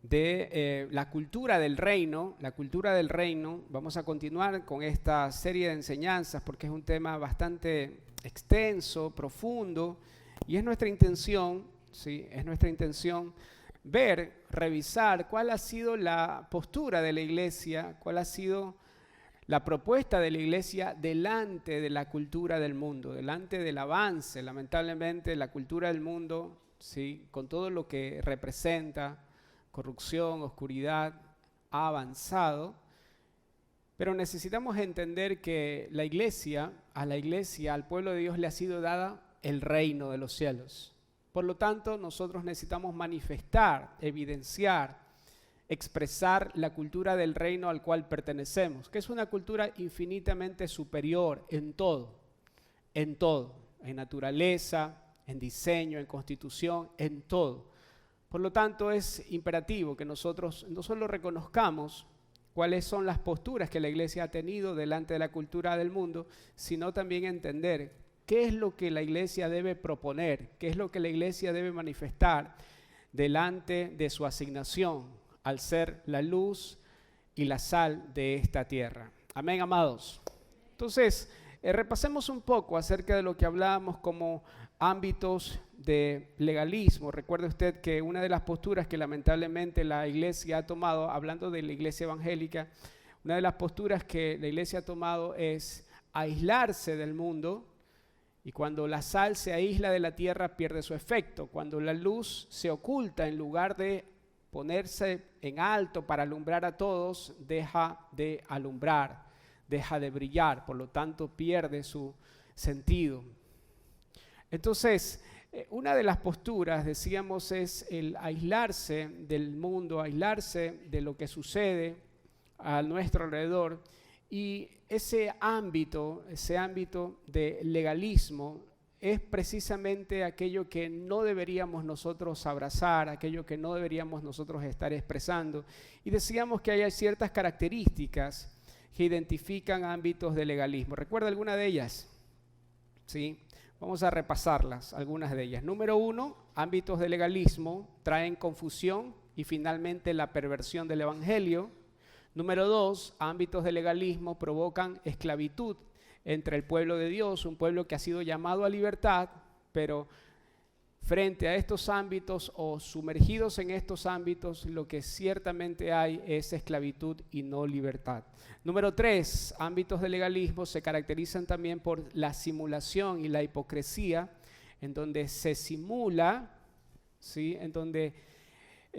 de la cultura del reino. La cultura del reino. Vamos a continuar con esta serie de enseñanzas porque es un tema bastante extenso, profundo, y es nuestra intención, ¿sí? Es nuestra intención ver, revisar cuál ha sido la postura de la iglesia, cuál ha sido la propuesta de la iglesia delante de la cultura del mundo, delante del avance. Lamentablemente la cultura del mundo, ¿sí?, con todo lo que representa, corrupción, oscuridad, ha avanzado, pero necesitamos entender que la iglesia, al pueblo de Dios le ha sido dada el reino de los cielos. Por lo tanto, nosotros necesitamos manifestar, evidenciar, expresar la cultura del reino al cual pertenecemos, que es una cultura infinitamente superior en todo, en naturaleza, en diseño, en constitución, en todo. Por lo tanto, es imperativo que nosotros no solo reconozcamos cuáles son las posturas que la iglesia ha tenido delante de la cultura del mundo, sino también entender qué es lo que la iglesia debe proponer, qué es lo que la iglesia debe manifestar delante de su asignación al ser la luz y la sal de esta tierra. Amén, amados. Entonces, repasemos un poco acerca de lo que hablábamos como ámbitos de legalismo. Recuerde usted que una de las posturas que lamentablemente la iglesia ha tomado, hablando de la iglesia evangélica, una de las posturas que la iglesia ha tomado es aislarse del mundo, y cuando la sal se aísla de la tierra pierde su efecto. Cuando la luz se oculta, en lugar de ponerse en alto para alumbrar a todos, deja de alumbrar, deja de brillar, por lo tanto pierde su sentido. Entonces, una de las posturas, decíamos, es el aislarse del mundo, aislarse de lo que sucede a nuestro alrededor, y ese ámbito de legalismo es precisamente aquello que no deberíamos nosotros abrazar, aquello que no deberíamos nosotros estar expresando. Y decíamos que hay ciertas características que identifican ámbitos de legalismo. ¿Recuerda alguna de ellas? ¿Sí? Vamos a repasarlas, algunas de ellas. Número 1, ámbitos de legalismo traen confusión y finalmente la perversión del evangelio. Número 2, ámbitos de legalismo provocan esclavitud entre el pueblo de Dios, un pueblo que ha sido llamado a libertad, pero frente a estos ámbitos o sumergidos en estos ámbitos, lo que ciertamente hay es esclavitud y no libertad. Número 3, ámbitos de legalismo se caracterizan también por la simulación y la hipocresía, en donde se simula, ¿sí?, en donde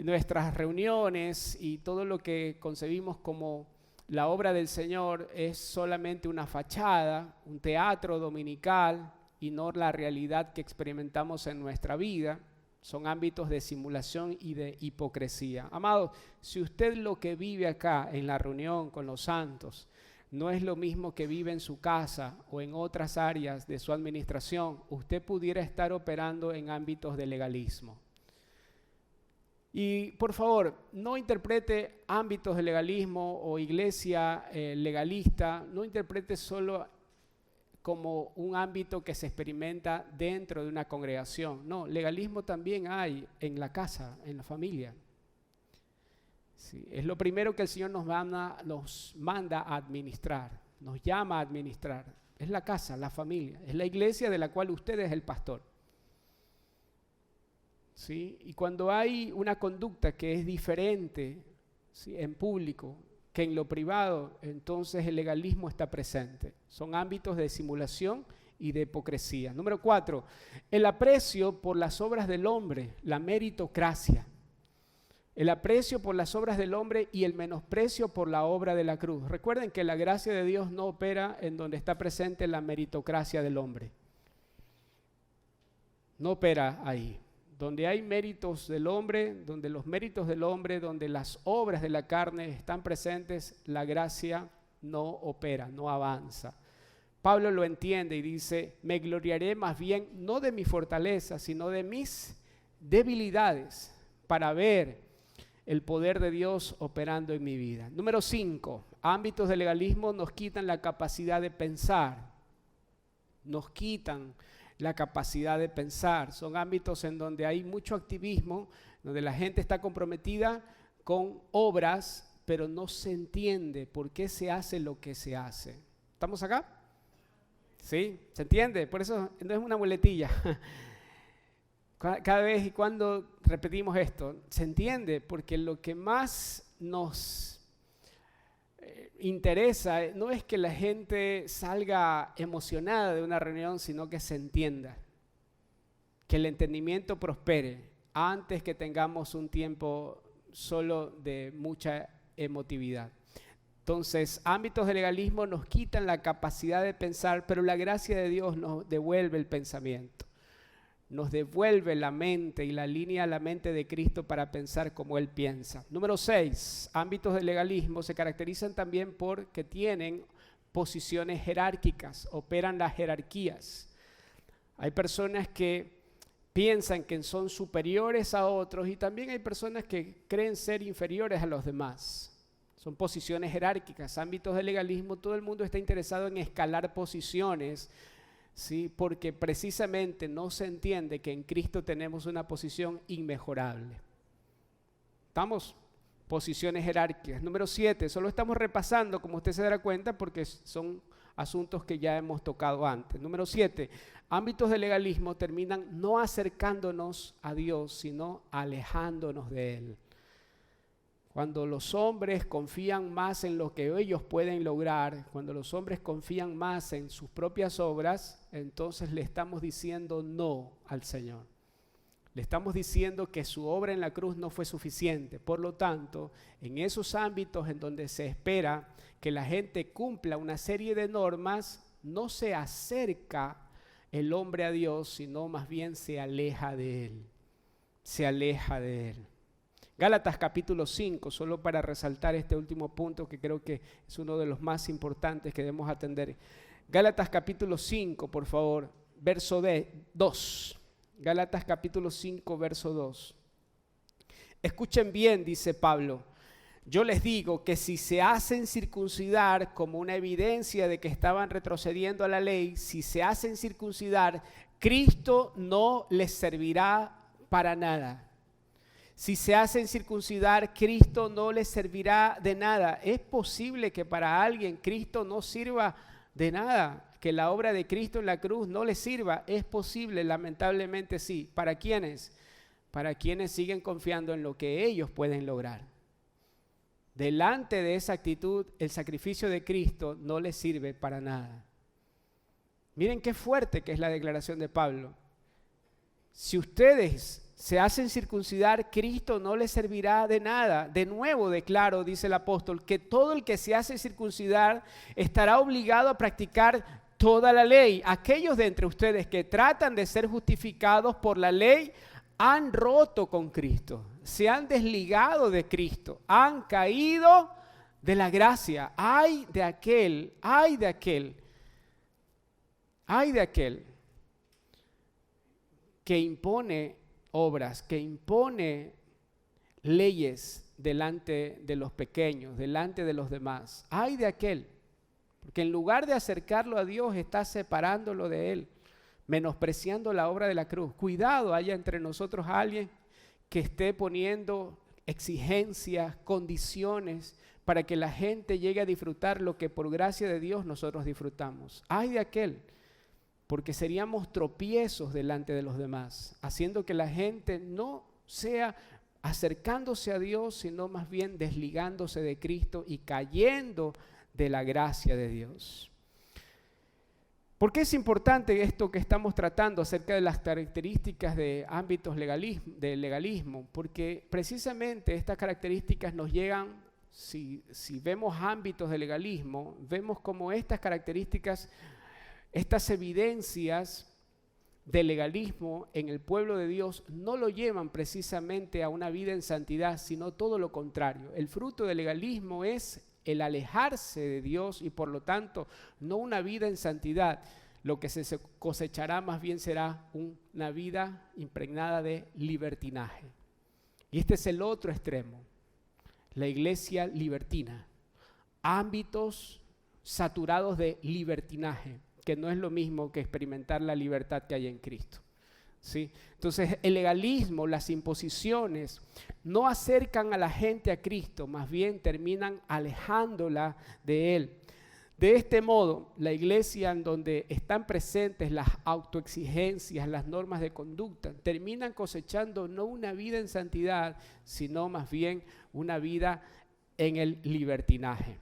nuestras reuniones y todo lo que concebimos como la obra del Señor es solamente una fachada, un teatro dominical y no la realidad que experimentamos en nuestra vida. Son ámbitos de simulación y de hipocresía. Amados, si usted lo que vive acá en la reunión con los santos no es lo mismo que vive en su casa o en otras áreas de su administración, usted pudiera estar operando en ámbitos de legalismo. Y por favor, no interprete ámbitos de legalismo o iglesia legalista, no interprete solo como un ámbito que se experimenta dentro de una congregación. No, legalismo también hay en la casa, en la familia. Sí, es lo primero que el Señor nos manda a administrar, nos llama a administrar. Es la casa, la familia, es la iglesia de la cual usted es el pastor. ¿Sí? Y cuando hay una conducta que es diferente, ¿sí?, en público que en lo privado, entonces el legalismo está presente. Son ámbitos de simulación y de hipocresía. Número 4, el aprecio por las obras del hombre, la meritocracia. El aprecio por las obras del hombre y el menosprecio por la obra de la cruz. Recuerden que la gracia de Dios no opera en donde está presente la meritocracia del hombre. No opera ahí. Donde hay méritos del hombre, donde los méritos del hombre, donde las obras de la carne están presentes, la gracia no opera, no avanza. Pablo lo entiende y dice, me gloriaré más bien no de mi fortaleza, sino de mis debilidades, para ver el poder de Dios operando en mi vida. Número 5, ámbitos de legalismo nos quitan la capacidad de pensar, nos quitan la capacidad de pensar. Son ámbitos en donde hay mucho activismo, donde la gente está comprometida con obras, pero no se entiende por qué se hace lo que se hace. ¿Estamos acá? ¿Sí? ¿Se entiende? Por eso no es una muletilla. Cada vez y cuando repetimos esto, se entiende, porque lo que más nos interesa no es que la gente salga emocionada de una reunión, sino que se entienda, que el entendimiento prospere antes que tengamos un tiempo solo de mucha emotividad. Entonces, ámbitos de legalismo nos quitan la capacidad de pensar, pero la gracia de Dios nos devuelve el pensamiento. Nos devuelve la mente y la línea a la mente de Cristo para pensar como Él piensa. Número 6, ámbitos del legalismo se caracterizan también porque tienen posiciones jerárquicas, operan las jerarquías. Hay personas que piensan que son superiores a otros y también hay personas que creen ser inferiores a los demás. Son posiciones jerárquicas, ámbitos del legalismo. Todo el mundo está interesado en escalar posiciones, ¿sí? Porque precisamente no se entiende que en Cristo tenemos una posición inmejorable. ¿Estamos? Posiciones jerárquicas. Número 7, solo estamos repasando, como usted se dará cuenta, porque son asuntos que ya hemos tocado antes. Número 7, ámbitos de legalismo terminan no acercándonos a Dios, sino alejándonos de Él. Cuando los hombres confían más en lo que ellos pueden lograr, cuando los hombres confían más en sus propias obras, entonces le estamos diciendo no al Señor. Le estamos diciendo que su obra en la cruz no fue suficiente. Por lo tanto, en esos ámbitos en donde se espera que la gente cumpla una serie de normas, no se acerca el hombre a Dios, sino más bien se aleja de Él. Se aleja de Él. Gálatas capítulo 5, solo para resaltar este último punto que creo que es uno de los más importantes que debemos atender. Gálatas capítulo 5, por favor, verso 2. Gálatas capítulo 5, verso 2. Escuchen bien, dice Pablo. Yo les digo que si se hacen circuncidar como una evidencia de que estaban retrocediendo a la ley, si se hacen circuncidar, Cristo no les servirá para nada. Si se hacen circuncidar, Cristo no les servirá de nada. ¿Es posible que para alguien Cristo no sirva de nada? Que la obra de Cristo en la cruz no les sirva. Es posible, lamentablemente sí. ¿Para quiénes? Para quienes siguen confiando en lo que ellos pueden lograr. Delante de esa actitud, el sacrificio de Cristo no les sirve para nada. Miren qué fuerte que es la declaración de Pablo. Si ustedes se hacen circuncidar, Cristo no les servirá de nada. De nuevo declaro, dice el apóstol, que todo el que se hace circuncidar estará obligado a practicar toda la ley. Aquellos de entre ustedes que tratan de ser justificados por la ley han roto con Cristo, se han desligado de Cristo, han caído de la gracia. Ay de aquel que impone obras, que impone leyes delante de los pequeños, delante de los demás. Ay de aquel, porque en lugar de acercarlo a Dios, está separándolo de Él, menospreciando la obra de la cruz. Cuidado, haya entre nosotros alguien que esté poniendo exigencias, condiciones, para que la gente llegue a disfrutar lo que por gracia de Dios nosotros disfrutamos. Ay de aquel, porque seríamos tropiezos delante de los demás, haciendo que la gente no sea acercándose a Dios, sino más bien desligándose de Cristo y cayendo de la gracia de Dios. ¿Por qué es importante esto que estamos tratando acerca de las características de ámbitos del legalismo? Porque precisamente estas características nos llegan, si vemos ámbitos de legalismo, vemos como estas características, estas evidencias del legalismo en el pueblo de Dios no lo llevan precisamente a una vida en santidad, sino todo lo contrario. El fruto del legalismo es el alejarse de Dios y por lo tanto no una vida en santidad. Lo que se cosechará más bien será una vida impregnada de libertinaje. Y este es el otro extremo, la iglesia libertina, ámbitos saturados de libertinaje, que no es lo mismo que experimentar la libertad que hay en Cristo. ¿Sí? Entonces el legalismo, las imposiciones, no acercan a la gente a Cristo, más bien terminan alejándola de Él. De este modo, la iglesia en donde están presentes las autoexigencias, las normas de conducta, terminan cosechando no una vida en santidad, sino más bien una vida en el libertinaje.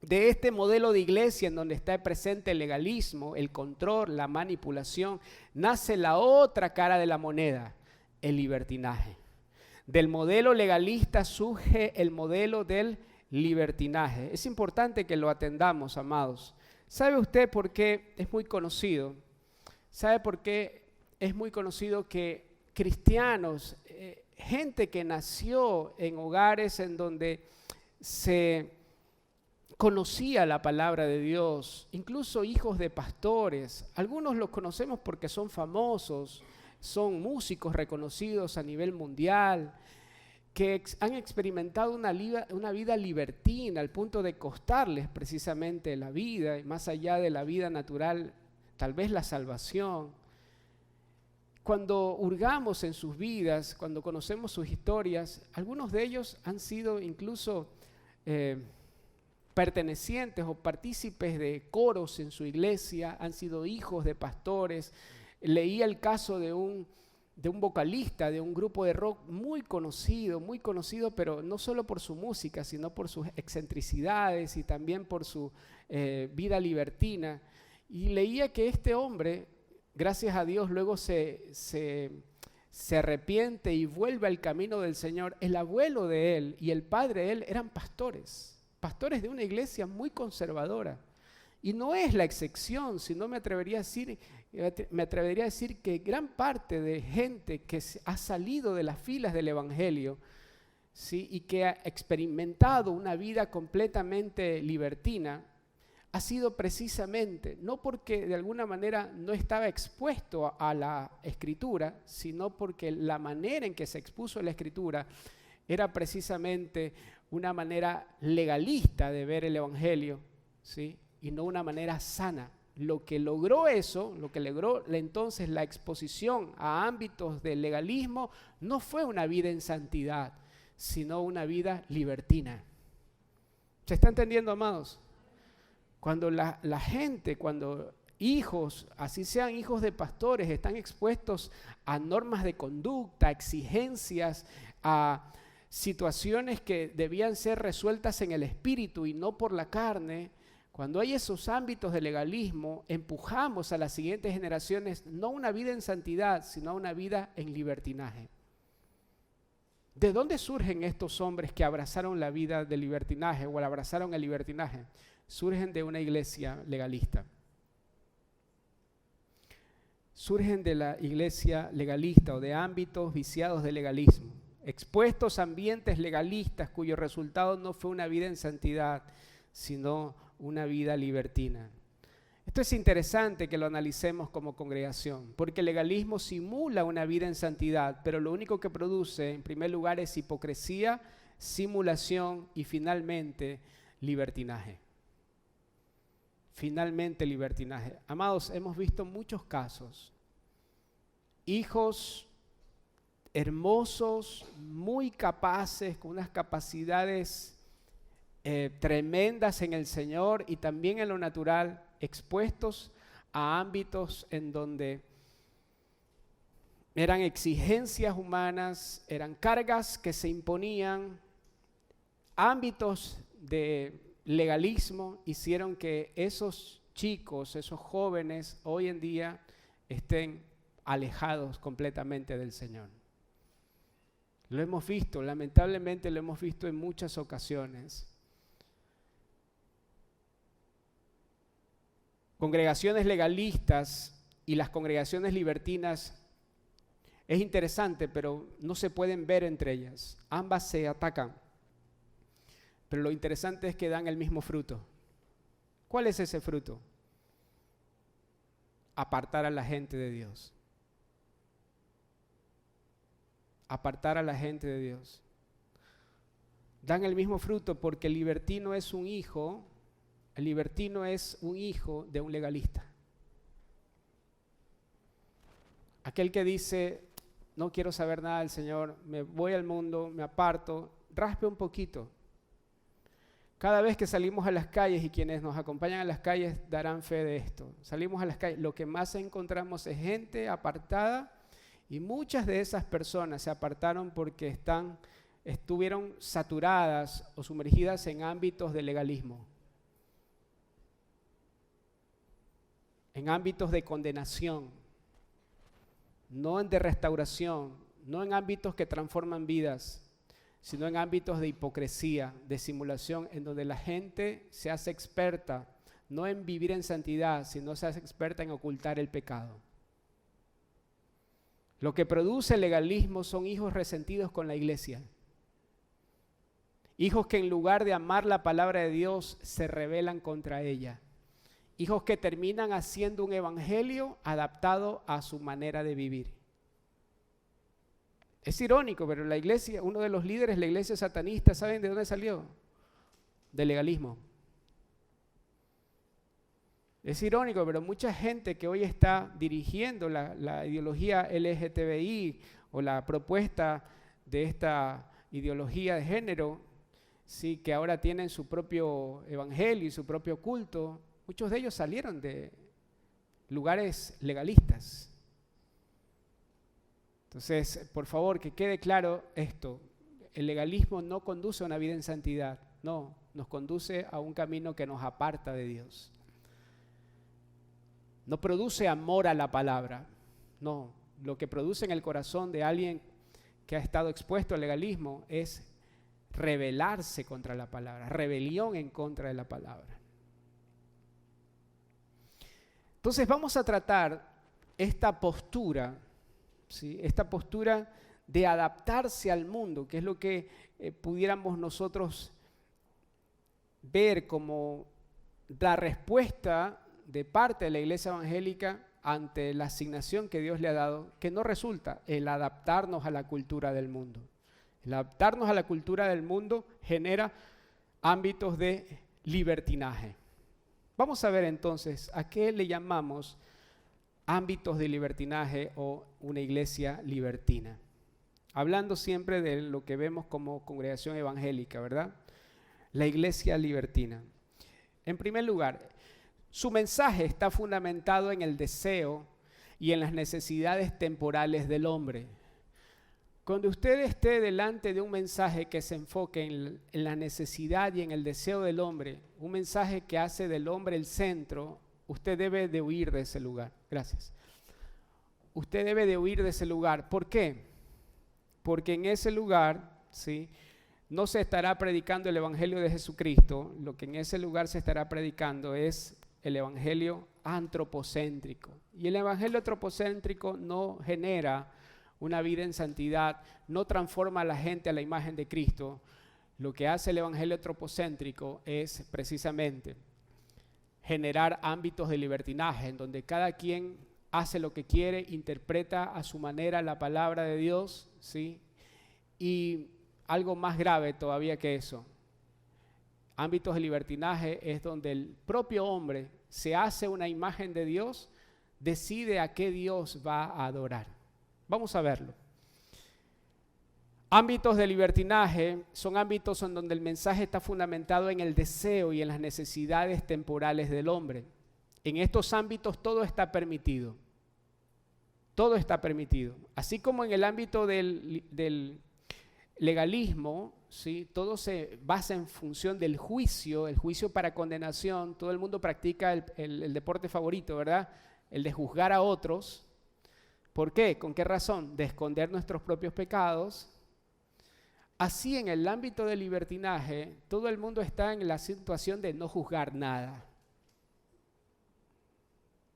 De este modelo de iglesia en donde está presente el legalismo, el control, la manipulación, nace la otra cara de la moneda, el libertinaje. Del modelo legalista surge el modelo del libertinaje. Es importante que lo atendamos, amados. ¿Sabe usted por qué es muy conocido? ¿Sabe por qué es muy conocido que cristianos, gente que nació en hogares en donde se conocía la palabra de Dios, incluso hijos de pastores, algunos los conocemos porque son famosos, son músicos reconocidos a nivel mundial, que han experimentado una vida libertina al punto de costarles precisamente la vida, y más allá de la vida natural, tal vez la salvación. Cuando hurgamos en sus vidas, cuando conocemos sus historias, algunos de ellos han sido incluso pertenecientes o partícipes de coros en su iglesia, han sido hijos de pastores. Leí el caso de un vocalista de un grupo de rock muy conocido, pero no solo por su música, sino por sus excentricidades y también por su vida libertina. Y leía que este hombre, gracias a Dios, luego se arrepiente y vuelve al camino del Señor. El abuelo de él y el padre de él eran pastores de una iglesia muy conservadora. Y no es la excepción, sino me atrevería a decir que gran parte de gente que ha salido de las filas del Evangelio, ¿sí?, y que ha experimentado una vida completamente libertina, ha sido precisamente, no porque de alguna manera no estaba expuesto a la Escritura, sino porque la manera en que se expuso la Escritura era precisamente una manera legalista de ver el Evangelio, ¿sí?, y no una manera sana. Lo que logró entonces la exposición a ámbitos del legalismo, no fue una vida en santidad, sino una vida libertina. ¿Se está entendiendo, amados? Cuando la gente, cuando hijos, así sean hijos de pastores, están expuestos a normas de conducta, a exigencias, a situaciones que debían ser resueltas en el espíritu y no por la carne, cuando hay esos ámbitos de legalismo, empujamos a las siguientes generaciones no una vida en santidad, sino una vida en libertinaje. ¿De dónde surgen estos hombres que abrazaron la vida del libertinaje o abrazaron el libertinaje? Surgen de una iglesia legalista. Surgen de la iglesia legalista o de ámbitos viciados de legalismo. Expuestos a ambientes legalistas cuyo resultado no fue una vida en santidad, sino una vida libertina. Esto es interesante que lo analicemos como congregación, porque el legalismo simula una vida en santidad, pero lo único que produce, en primer lugar, es hipocresía, simulación y finalmente libertinaje. Finalmente libertinaje. Amados, hemos visto muchos casos. Hijos hermosos, muy capaces, con unas capacidades tremendas en el Señor y también en lo natural, expuestos a ámbitos en donde eran exigencias humanas, eran cargas que se imponían, ámbitos de legalismo hicieron que esos chicos, esos jóvenes hoy en día estén alejados completamente del Señor. Lo hemos visto, lamentablemente lo hemos visto en muchas ocasiones. Congregaciones legalistas y las congregaciones libertinas, es interesante, pero no se pueden ver entre ellas. Ambas se atacan. Pero lo interesante es que dan el mismo fruto. ¿Cuál es ese fruto? Apartar a la gente de Dios. Apartar a la gente de Dios. Dan el mismo fruto porque el libertino es un hijo de un legalista. Aquel que dice, no quiero saber nada del Señor, me voy al mundo, me aparto, raspe un poquito. Cada vez que salimos a las calles, y quienes nos acompañan a las calles darán fe de esto, salimos a las calles, lo que más encontramos es gente apartada, y muchas de esas personas se apartaron porque estuvieron saturadas o sumergidas en ámbitos de legalismo, en ámbitos de condenación, no en de restauración, no en ámbitos que transforman vidas, sino en ámbitos de hipocresía, de simulación, en donde la gente se hace experta, no en vivir en santidad, sino se hace experta en ocultar el pecado. Lo que produce el legalismo son hijos resentidos con la iglesia. Hijos que en lugar de amar la palabra de Dios se rebelan contra ella. Hijos que terminan haciendo un evangelio adaptado a su manera de vivir. Es irónico, pero la iglesia, uno de los líderes de la iglesia satanista, ¿saben de dónde salió? Del legalismo. Es irónico, pero mucha gente que hoy está dirigiendo la ideología LGTBI o la propuesta de esta ideología de género, sí, que ahora tienen su propio evangelio y su propio culto, muchos de ellos salieron de lugares legalistas. Entonces, por favor, que quede claro esto, el legalismo no conduce a una vida en santidad, no, nos conduce a un camino que nos aparta de Dios. No produce amor a la palabra, no, lo que produce en el corazón de alguien que ha estado expuesto al legalismo es rebelarse contra la palabra, rebelión en contra de la palabra. Entonces vamos a tratar esta postura, ¿sí? Esta postura de adaptarse al mundo, que es lo que pudiéramos nosotros ver como la respuesta de parte de la iglesia evangélica ante la asignación que Dios le ha dado, que no resulta el adaptarnos a la cultura del mundo. El adaptarnos a la cultura del mundo genera ámbitos de libertinaje. Vamos a ver entonces a qué le llamamos ámbitos de libertinaje o una iglesia libertina. Hablando siempre de lo que vemos como congregación evangélica, ¿verdad? La iglesia libertina. En primer lugar, su mensaje está fundamentado en el deseo y en las necesidades temporales del hombre. Cuando usted esté delante de un mensaje que se enfoque en la necesidad y en el deseo del hombre, un mensaje que hace del hombre el centro, usted debe de huir de ese lugar. Gracias. Usted debe de huir de ese lugar. ¿Por qué? Porque en ese lugar, ¿sí?, no se estará predicando el evangelio de Jesucristo. Lo que en ese lugar se estará predicando es el evangelio antropocéntrico. Y el evangelio antropocéntrico no genera una vida en santidad, no transforma a la gente a la imagen de Cristo. Lo que hace el evangelio antropocéntrico es precisamente generar ámbitos de libertinaje, en donde cada quien hace lo que quiere, interpreta a su manera la palabra de Dios, ¿sí? Y algo más grave todavía que eso, ámbitos de libertinaje es donde el propio hombre se hace una imagen de Dios, decide a qué Dios va a adorar. Vamos a verlo. Ámbitos de libertinaje son ámbitos en donde el mensaje está fundamentado en el deseo y en las necesidades temporales del hombre. En estos ámbitos todo está permitido. Todo está permitido. Así como en el ámbito del legalismo, ¿sí?, todo se basa en función del juicio, el juicio para condenación. Todo el mundo practica el deporte favorito, ¿verdad? El de juzgar a otros. ¿Por qué? ¿Con qué razón? De esconder nuestros propios pecados. Así en el ámbito del libertinaje, todo el mundo está en la situación de no juzgar nada.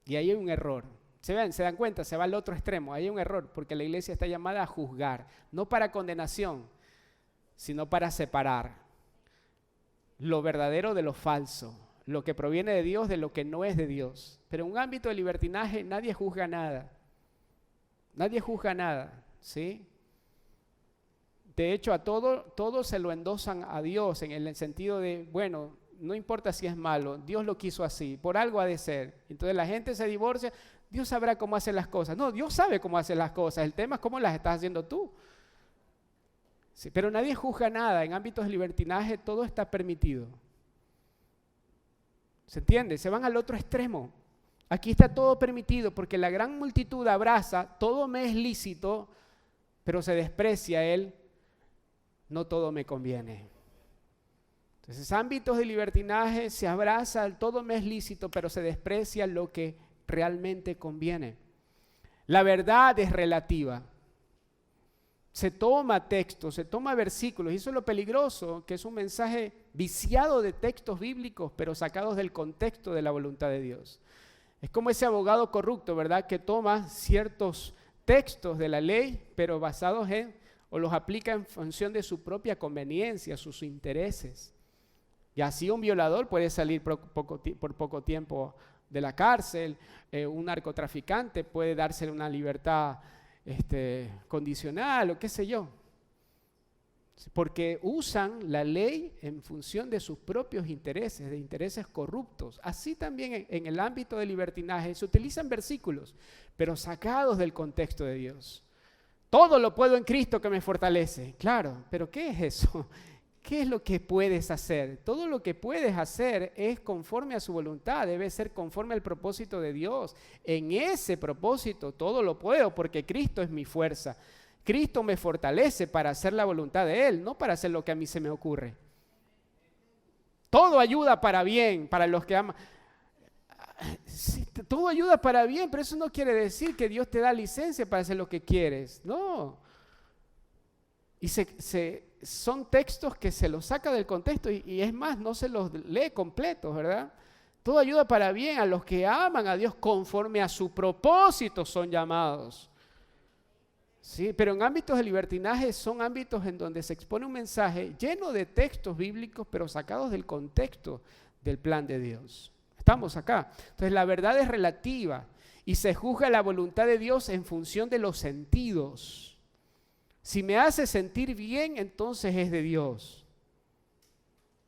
Y ahí hay un error. ¿Se dan cuenta? Se va al otro extremo. Ahí hay un error, porque la iglesia está llamada a juzgar, no para condenación, sino para separar lo verdadero de lo falso, lo que proviene de Dios de lo que no es de Dios. Pero en un ámbito de libertinaje nadie juzga nada. Nadie juzga nada, ¿sí? De hecho, a todo se lo endosan a Dios en el sentido de, bueno, no importa si es malo, Dios lo quiso así, por algo ha de ser. Entonces la gente se divorcia, Dios sabrá cómo hacer las cosas. No, Dios sabe cómo hacer las cosas. El tema es cómo las estás haciendo tú. Sí, pero nadie juzga nada. En ámbitos de libertinaje todo está permitido. ¿Se entiende? Se van al otro extremo. Aquí está todo permitido porque la gran multitud abraza, todo me es lícito, pero se desprecia él, no todo me conviene. Entonces, ámbitos de libertinaje se abraza, el todo me es lícito, pero se desprecia lo que realmente conviene. La verdad es relativa. Se toma textos, se toma versículos, y eso es lo peligroso, que es un mensaje viciado de textos bíblicos, pero sacados del contexto de la voluntad de Dios. Es como ese abogado corrupto, ¿verdad?, que toma ciertos textos de la ley, pero basados en, o los aplica en función de su propia conveniencia, sus intereses. Y así un violador puede salir por poco tiempo de la cárcel, un narcotraficante puede dársele una libertad condicional o qué sé yo, porque usan la ley en función de sus propios intereses, de intereses corruptos. Así también en el ámbito del libertinaje se utilizan versículos, pero sacados del contexto de Dios. Todo lo puedo en Cristo que me fortalece. Claro, pero ¿qué es eso? ¿Qué es lo que puedes hacer? Todo lo que puedes hacer es conforme a su voluntad, debe ser conforme al propósito de Dios. En ese propósito todo lo puedo porque Cristo es mi fuerza. Cristo me fortalece para hacer la voluntad de Él, no para hacer lo que a mí se me ocurre. Todo ayuda para bien, para los que aman. Sí, todo ayuda para bien, pero eso no quiere decir que Dios te da licencia para hacer lo que quieres. No. Y son textos que se los saca del contexto y es más, no se los lee completos, ¿verdad? Todo ayuda para bien a los que aman a Dios conforme a su propósito son llamados. Sí, pero en ámbitos de libertinaje son ámbitos en donde se expone un mensaje lleno de textos bíblicos, pero sacados del contexto del plan de Dios. Estamos acá. Entonces la verdad es relativa y se juzga la voluntad de Dios en función de los sentidos. Si me hace sentir bien, entonces es de Dios.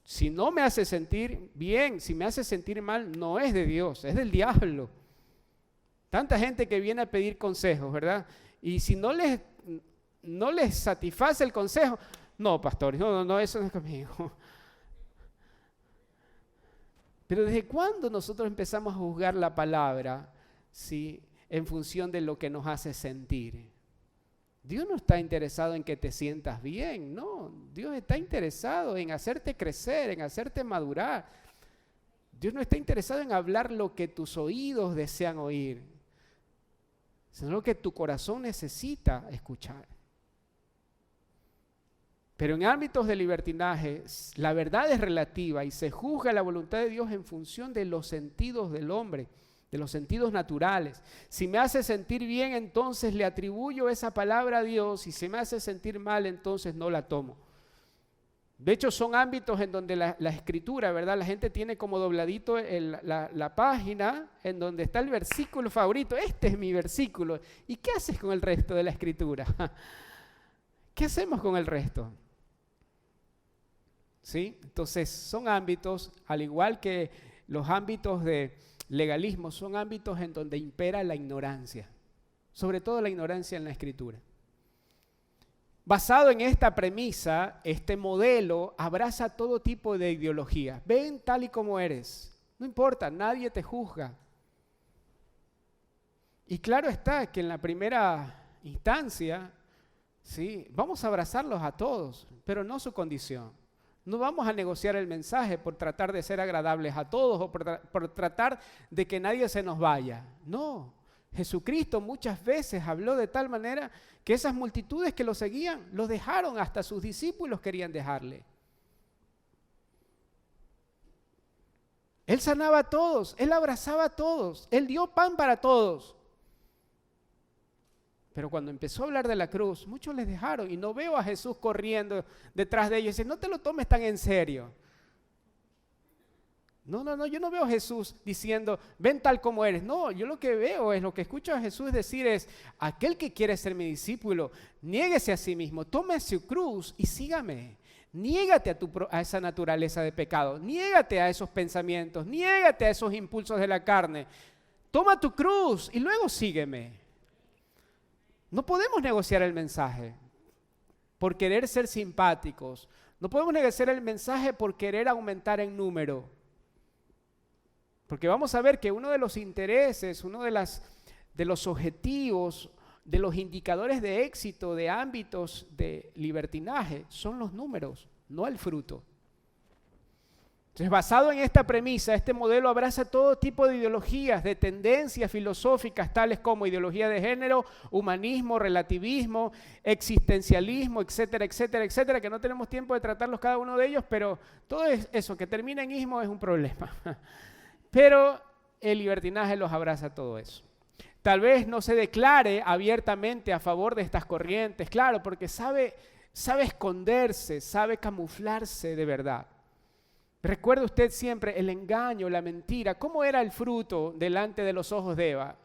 Si no me hace sentir bien, si me hace sentir mal, no es de Dios, es del diablo. Tanta gente que viene a pedir consejos, ¿verdad? Y si no les satisface el consejo, no, pastor, no, eso no es conmigo. Pero ¿desde cuándo nosotros empezamos a juzgar la palabra, ¿sí?, en función de lo que nos hace sentir? Dios no está interesado en que te sientas bien, no. Dios está interesado en hacerte crecer, en hacerte madurar. Dios no está interesado en hablar lo que tus oídos desean oír, sino lo que tu corazón necesita escuchar. Pero en ámbitos de libertinaje, la verdad es relativa y se juzga la voluntad de Dios en función de los sentidos del hombre, de los sentidos naturales. Si me hace sentir bien, entonces le atribuyo esa palabra a Dios, y si me hace sentir mal, entonces no la tomo. De hecho, son ámbitos en donde la escritura, ¿verdad? La gente tiene como dobladito la página en donde está el versículo favorito. Este es mi versículo. ¿Y qué haces con el resto de la escritura? ¿Qué hacemos con el resto? ¿Sí? Entonces, son ámbitos, al igual que los ámbitos de legalismo, son ámbitos en donde impera la ignorancia, sobre todo la ignorancia en la escritura. Basado en esta premisa, este modelo abraza todo tipo de ideología. Ven tal y como eres, no importa, nadie te juzga. Y claro está que en la primera instancia, sí, vamos a abrazarlos a todos, pero no su condición. No vamos a negociar el mensaje por tratar de ser agradables a todos o por tratar de que nadie se nos vaya. No, Jesucristo muchas veces habló de tal manera que esas multitudes que lo seguían, lo dejaron, hasta sus discípulos querían dejarle. Él sanaba a todos, Él abrazaba a todos, Él dio pan para todos. Pero cuando empezó a hablar de la cruz, muchos les dejaron y no veo a Jesús corriendo detrás de ellos y dice, no te lo tomes tan en serio. No, yo no veo a Jesús diciendo, ven tal como eres. No, yo lo que veo es, lo que escucho a Jesús decir es, aquel que quiere ser mi discípulo, niéguese a sí mismo, tome su cruz y sígame. Niégate a esa naturaleza de pecado, niégate a esos pensamientos, niégate a esos impulsos de la carne. Toma tu cruz y luego sígueme. No podemos negociar el mensaje por querer ser simpáticos. No podemos negociar el mensaje por querer aumentar en número. Porque vamos a ver que uno de los intereses, uno de los objetivos, de los indicadores de éxito de ámbitos de libertinaje son los números, no el fruto. Entonces, basado en esta premisa, este modelo abraza todo tipo de ideologías, de tendencias filosóficas, tales como ideología de género, humanismo, relativismo, existencialismo, etcétera, etcétera, etcétera, que no tenemos tiempo de tratarlos cada uno de ellos, pero todo eso que termina en ismo es un problema. Pero el libertinaje los abraza todo eso. Tal vez no se declare abiertamente a favor de estas corrientes, claro, porque sabe esconderse, sabe camuflarse de verdad. Recuerde usted siempre el engaño, la mentira. ¿Cómo era el fruto delante de los ojos de Eva?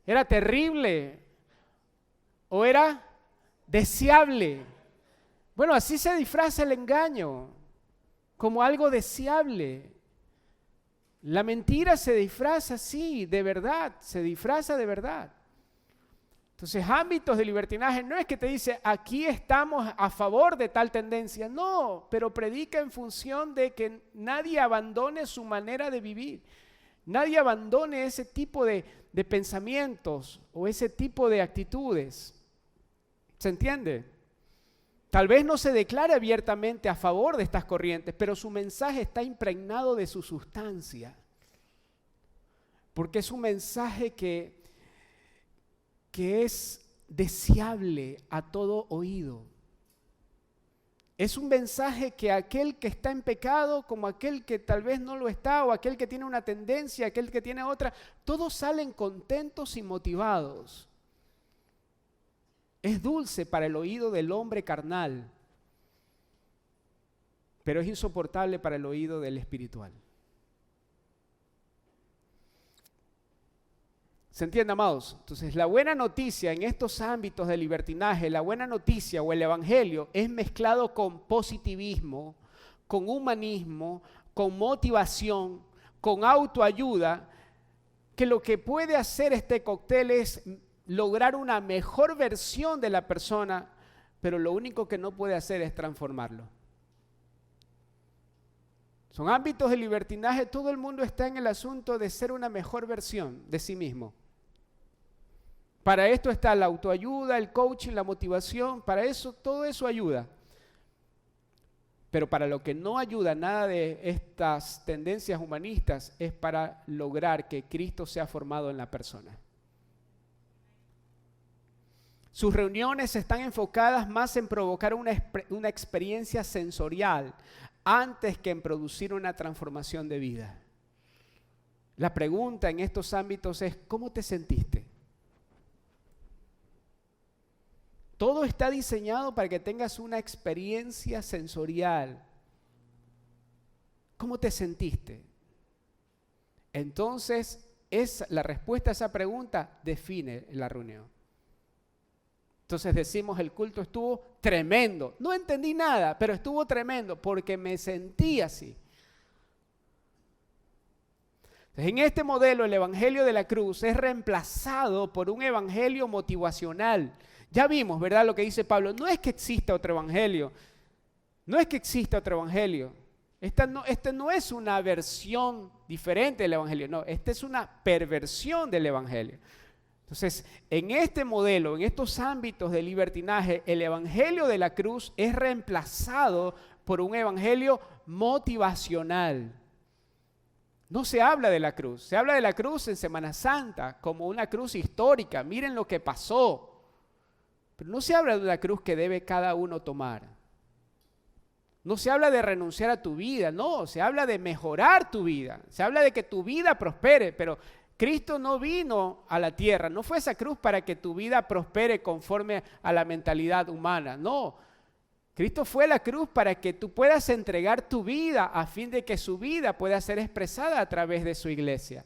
¿Era terrible o era deseable? Bueno, así se disfraza el engaño, como algo deseable. La mentira se disfraza así, de verdad, se disfraza de verdad. Entonces, ámbitos de libertinaje no es que te dice, aquí estamos a favor de tal tendencia. No, pero predica en función de que nadie abandone su manera de vivir. Nadie abandone ese tipo de pensamientos o ese tipo de actitudes. ¿Se entiende? Tal vez no se declare abiertamente a favor de estas corrientes, pero su mensaje está impregnado de su sustancia. Porque es un mensaje que es deseable a todo oído. Es un mensaje que aquel que está en pecado, como aquel que tal vez no lo está, o aquel que tiene una tendencia, aquel que tiene otra, todos salen contentos y motivados. Es dulce para el oído del hombre carnal, pero es insoportable para el oído del espiritual. ¿Se entiende, amados? Entonces, la buena noticia en estos ámbitos de libertinaje, la buena noticia o el evangelio es mezclado con positivismo, con humanismo, con motivación, con autoayuda, que lo que puede hacer este cóctel es lograr una mejor versión de la persona, pero lo único que no puede hacer es transformarlo. Son ámbitos de libertinaje, todo el mundo está en el asunto de ser una mejor versión de sí mismo. Para esto está la autoayuda, el coaching, la motivación, para eso, todo eso ayuda. Pero para lo que no ayuda nada de estas tendencias humanistas es para lograr que Cristo sea formado en la persona. Sus reuniones están enfocadas más en provocar una experiencia sensorial antes que en producir una transformación de vida. La pregunta en estos ámbitos es, ¿cómo te sentiste? Todo está diseñado para que tengas una experiencia sensorial. ¿Cómo te sentiste? Entonces, la respuesta a esa pregunta define la reunión. Entonces decimos, el culto estuvo tremendo. No entendí nada, pero estuvo tremendo porque me sentí así. Entonces, en este modelo, el evangelio de la cruz es reemplazado por un evangelio motivacional. Ya vimos, ¿verdad? Lo que dice Pablo. No es que exista otro evangelio. No es que exista otro evangelio. Esta no es una versión diferente del evangelio. No, esta es una perversión del evangelio. Entonces, en este modelo, en estos ámbitos de libertinaje, el evangelio de la cruz es reemplazado por un evangelio motivacional. No se habla de la cruz. Se habla de la cruz en Semana Santa como una cruz histórica. Miren lo que pasó. Pero no se habla de una cruz que debe cada uno tomar. No se habla de renunciar a tu vida, no, se habla de mejorar tu vida. Se habla de que tu vida prospere, pero Cristo no vino a la tierra, no fue esa cruz para que tu vida prospere conforme a la mentalidad humana, no. Cristo fue a la cruz para que tú puedas entregar tu vida a fin de que su vida pueda ser expresada a través de su iglesia.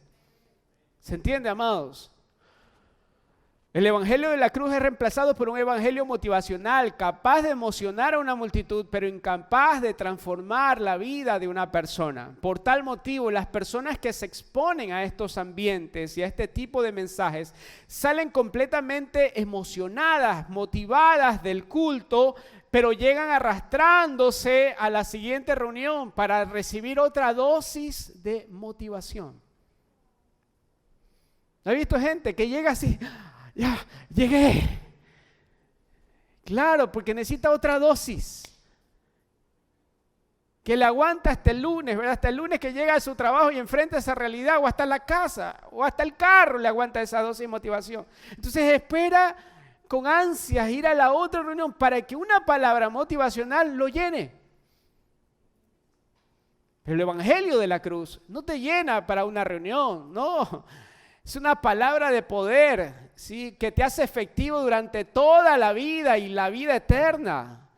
¿Se entiende, amados? El evangelio de la cruz es reemplazado por un evangelio motivacional, capaz de emocionar a una multitud, pero incapaz de transformar la vida de una persona. Por tal motivo, las personas que se exponen a estos ambientes y a este tipo de mensajes salen completamente emocionadas, motivadas del culto, pero llegan arrastrándose a la siguiente reunión para recibir otra dosis de motivación. ¿Ha visto gente que llega así? Ya, llegué. Claro, porque necesita otra dosis. Que le aguanta hasta el lunes, ¿verdad? Hasta el lunes que llega a su trabajo y enfrenta esa realidad, o hasta la casa, o hasta el carro le aguanta esa dosis de motivación. Entonces espera con ansias ir a la otra reunión para que una palabra motivacional lo llene. Pero el evangelio de la cruz no te llena para una reunión, no. Es una palabra de poder, ¿sí? Que te hace efectivo durante toda la vida y la vida eterna.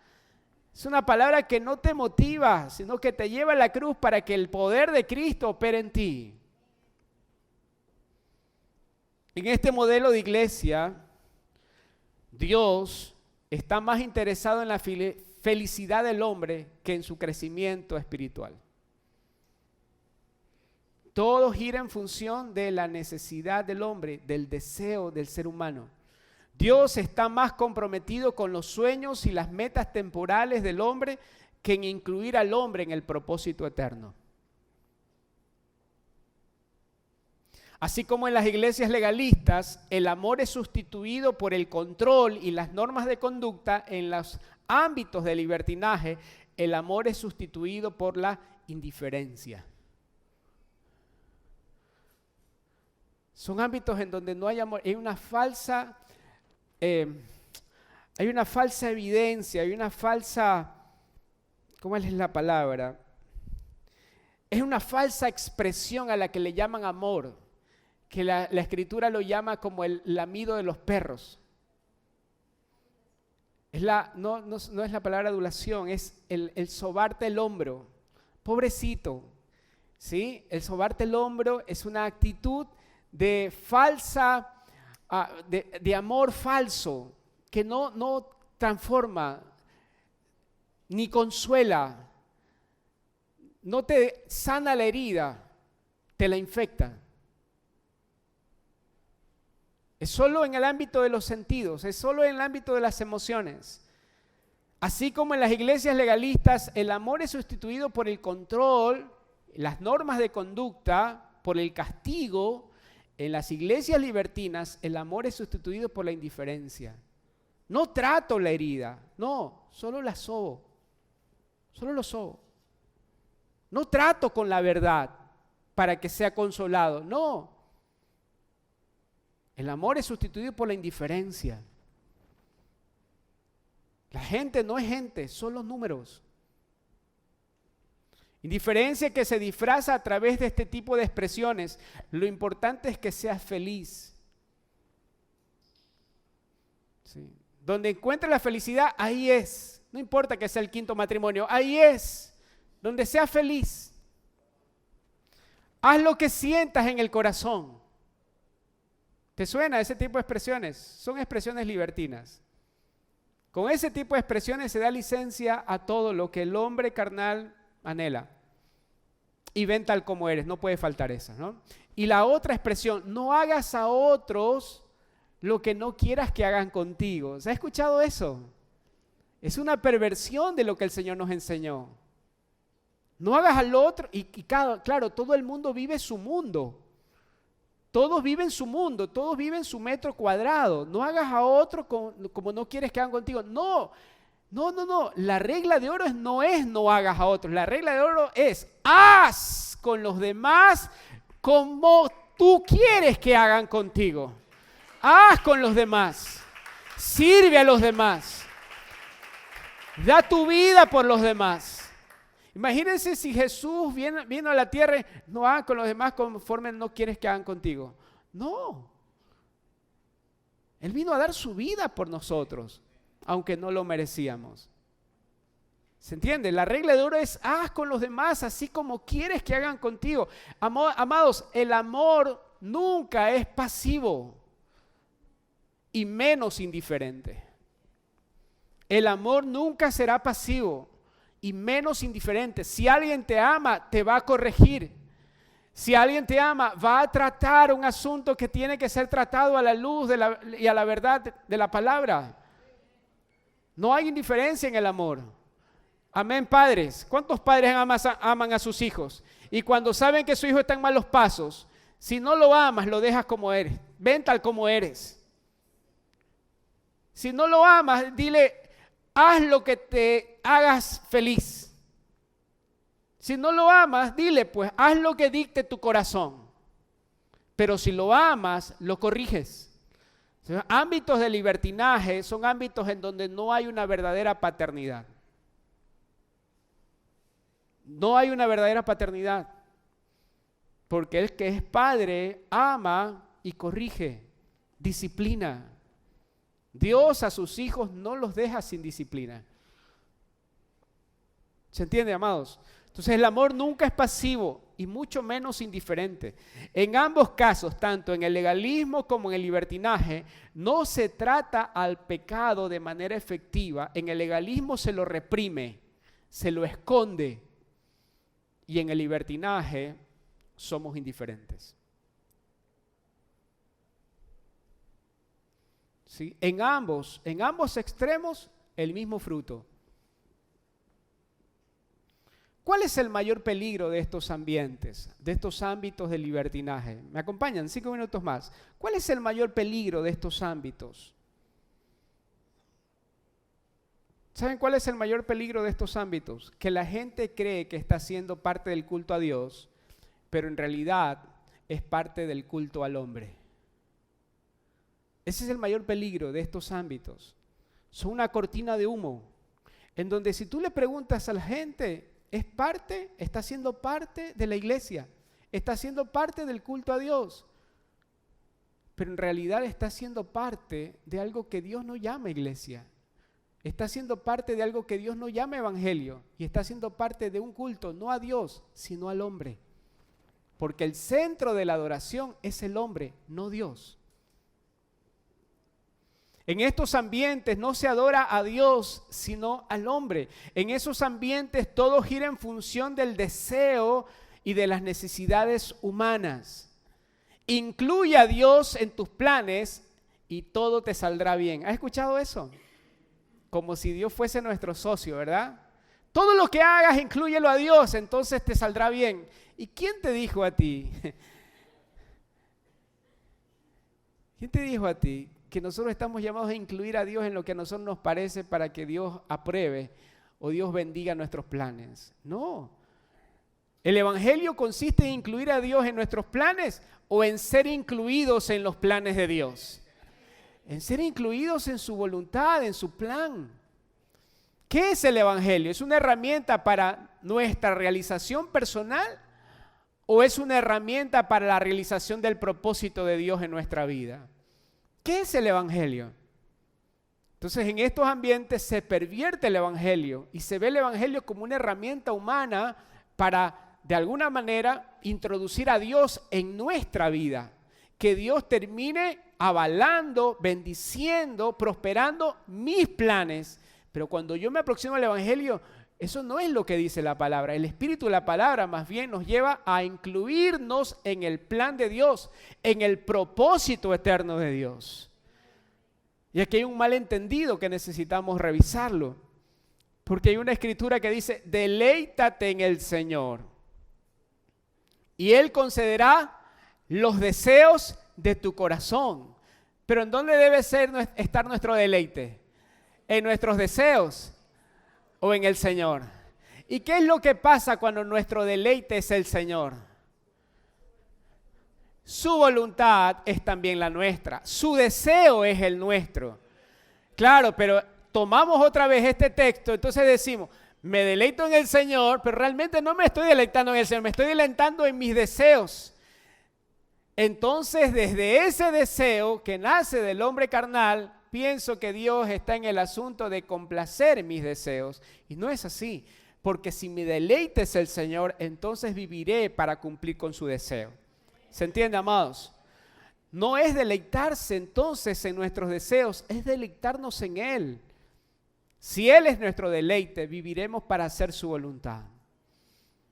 Es una palabra que no te motiva, sino que te lleva a la cruz para que el poder de Cristo opere en ti. En este modelo de iglesia, Dios está más interesado en la felicidad del hombre que en su crecimiento espiritual. Todo gira en función de la necesidad del hombre, del deseo del ser humano. Dios está más comprometido con los sueños y las metas temporales del hombre que en incluir al hombre en el propósito eterno. Así como en las iglesias legalistas, el amor es sustituido por el control y las normas de conducta. En los ámbitos de libertinaje, el amor es sustituido por la indiferencia. Son ámbitos en donde no hay amor, hay una falsa evidencia, hay una falsa, ¿cómo es la palabra? Es una falsa expresión a la que le llaman amor, que la Escritura lo llama como el lamido de los perros. No es la palabra adulación, es el sobarte el hombro. Pobrecito, ¿sí? El sobarte el hombro es una actitud de amor falso, que no transforma, ni consuela, no te sana la herida, te la infecta. Es solo en el ámbito de los sentidos, es solo en el ámbito de las emociones. Así como en las iglesias legalistas, el amor es sustituido por el control, las normas de conducta, por el castigo. En las iglesias libertinas, el amor es sustituido por la indiferencia. No trato la herida, no, solo la sobo, solo lo sobo. No trato con la verdad para que sea consolado, no. El amor es sustituido por la indiferencia. La gente no es gente, son los números. Indiferencia que se disfraza a través de este tipo de expresiones. Lo importante es que seas feliz. Sí. Donde encuentres la felicidad, ahí es. No importa que sea el quinto matrimonio, ahí es. Donde seas feliz. Haz lo que sientas en el corazón. ¿Te suena ese tipo de expresiones? Son expresiones libertinas. Con ese tipo de expresiones se da licencia a todo lo que el hombre carnal anhela. Y ven tal como eres, no puede faltar esa, ¿no? Y la otra expresión, no hagas a otros lo que no quieras que hagan contigo. ¿Se ha escuchado eso? Es una perversión de lo que el Señor nos enseñó. No hagas al otro, y claro, todo el mundo vive su mundo. Todos viven su mundo, todos viven su metro cuadrado. No hagas a otro como no quieres que hagan contigo. No. La regla de oro no es no hagas a otros. La regla de oro es haz con los demás como tú quieres que hagan contigo. Haz con los demás. Sirve a los demás. Da tu vida por los demás. Imagínense si Jesús vino a la tierra y no hagan con los demás conforme no quieres que hagan contigo. No. Él vino a dar su vida por nosotros, aunque no lo merecíamos. ¿Se entiende? La regla de oro es haz con los demás así como quieres que hagan contigo. Amados, el amor nunca es pasivo. y menos indiferente. El amor nunca será pasivo y menos indiferente. Si alguien te ama, te va a corregir. Si alguien te ama, va a tratar un asunto que tiene que ser tratado a la luz y a la verdad de la palabra. No hay indiferencia en el amor. Amén, padres. ¿Cuántos padres aman a sus hijos? Y cuando saben que su hijo está en malos pasos, si no lo amas, lo dejas como eres. Ven tal como eres. Si no lo amas, dile, haz lo que te hagas feliz. Si no lo amas, dile, pues, haz lo que dicte tu corazón. Pero si lo amas, lo corriges. Ámbitos de libertinaje son ámbitos en donde no hay una verdadera paternidad. No hay una verdadera paternidad. Porque el que es padre ama y corrige, disciplina. Dios a sus hijos no los deja sin disciplina. ¿Se entiende, amados? Entonces el amor nunca es pasivo y mucho menos indiferente. En ambos casos, tanto en el legalismo como en el libertinaje, no se trata al pecado de manera efectiva. En el legalismo se lo reprime, se lo esconde, y en el libertinaje somos indiferentes. ¿Sí? En ambos extremos, el mismo fruto. ¿Cuál es el mayor peligro de estos ambientes, de estos ámbitos de libertinaje? ¿Me acompañan? 5 minutos más. ¿Cuál es el mayor peligro de estos ámbitos? ¿Saben cuál es el mayor peligro de estos ámbitos? Que la gente cree que está siendo parte del culto a Dios, pero en realidad es parte del culto al hombre. Ese es el mayor peligro de estos ámbitos. Son una cortina de humo, en donde si tú le preguntas a la gente, está siendo parte de la iglesia, está siendo parte del culto a Dios, pero en realidad está siendo parte de algo que Dios no llama iglesia, está siendo parte de algo que Dios no llama evangelio, y está siendo parte de un culto no a Dios, sino al hombre, porque el centro de la adoración es el hombre, no Dios. En estos ambientes no se adora a Dios, sino al hombre. En esos ambientes todo gira en función del deseo y de las necesidades humanas. Incluye a Dios en tus planes y todo te saldrá bien. ¿Has escuchado eso? Como si Dios fuese nuestro socio, ¿verdad? Todo lo que hagas, inclúyelo a Dios, entonces te saldrá bien. ¿Y quién te dijo a ti? ¿Quién te dijo a ti que nosotros estamos llamados a incluir a Dios en lo que a nosotros nos parece para que Dios apruebe o Dios bendiga nuestros planes? No. El evangelio consiste en incluir a Dios en nuestros planes o en ser incluidos en los planes de Dios. En ser incluidos en su voluntad, en su plan. ¿Qué es el evangelio? ¿Es una herramienta para nuestra realización personal o es una herramienta para la realización del propósito de Dios en nuestra vida? ¿Qué es el evangelio? Entonces, en estos ambientes se pervierte el evangelio y se ve el evangelio como una herramienta humana para, de alguna manera, introducir a Dios en nuestra vida. Que Dios termine avalando, bendiciendo, prosperando mis planes. Pero cuando yo me aproximo al evangelio, eso no es lo que dice la palabra. El espíritu de la palabra más bien nos lleva a incluirnos en el plan de Dios, en el propósito eterno de Dios. Y aquí hay un malentendido que necesitamos revisarlo. Porque hay una escritura que dice, deleítate en el Señor y Él concederá los deseos de tu corazón. Pero ¿en dónde debe estar nuestro deleite? ¿En nuestros deseos o en el Señor? ¿Y qué es lo que pasa cuando nuestro deleite es el Señor? Su voluntad es también la nuestra. Su deseo es el nuestro. Claro, pero tomamos otra vez este texto, entonces decimos, me deleito en el Señor, pero realmente no me estoy deleitando en el Señor, me estoy deleitando en mis deseos. Entonces, desde ese deseo que nace del hombre carnal, pienso que Dios está en el asunto de complacer mis deseos. Y no es así, porque si mi deleite es el Señor, entonces viviré para cumplir con su deseo. ¿Se entiende, amados? no es deleitarse entonces en nuestros deseos, es deleitarnos en Él. Si Él es nuestro deleite, viviremos para hacer su voluntad.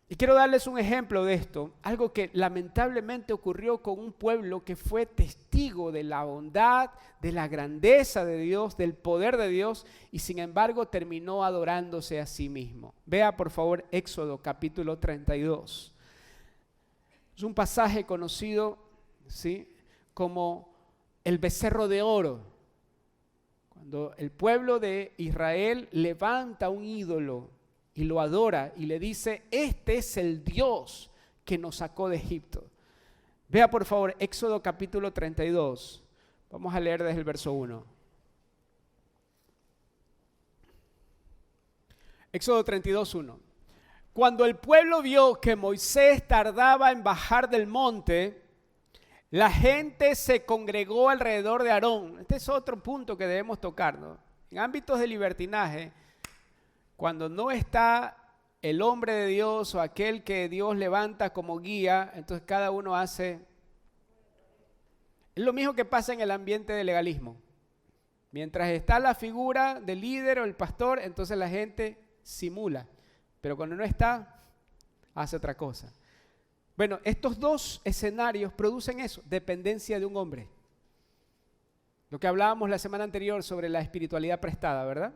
Y quiero darles un ejemplo de esto, algo que lamentablemente ocurrió con un pueblo que fue testigo de la bondad, de la grandeza de Dios, del poder de Dios, y sin embargo terminó adorándose a sí mismo. Vea por favor Éxodo capítulo 32. Es un pasaje conocido, ¿sí?, como el becerro de oro. Cuando el pueblo de Israel levanta un ídolo y lo adora y le dice, este es el Dios que nos sacó de Egipto. Vea por favor Éxodo capítulo 32. Vamos a leer desde el verso 1. Éxodo 32, 1. Cuando el pueblo vio que Moisés tardaba en bajar del monte, la gente se congregó alrededor de Aarón. Este es otro punto que debemos tocar, ¿no? En ámbitos de libertinaje, cuando no está el hombre de Dios o aquel que Dios levanta como guía, entonces cada uno hace... Es lo mismo que pasa en el ambiente de legalismo. Mientras está la figura del líder o el pastor, entonces la gente simula. Pero cuando no está, hace otra cosa. Bueno, estos dos escenarios producen eso, dependencia de un hombre. Lo que hablábamos la semana anterior sobre la espiritualidad prestada, ¿verdad?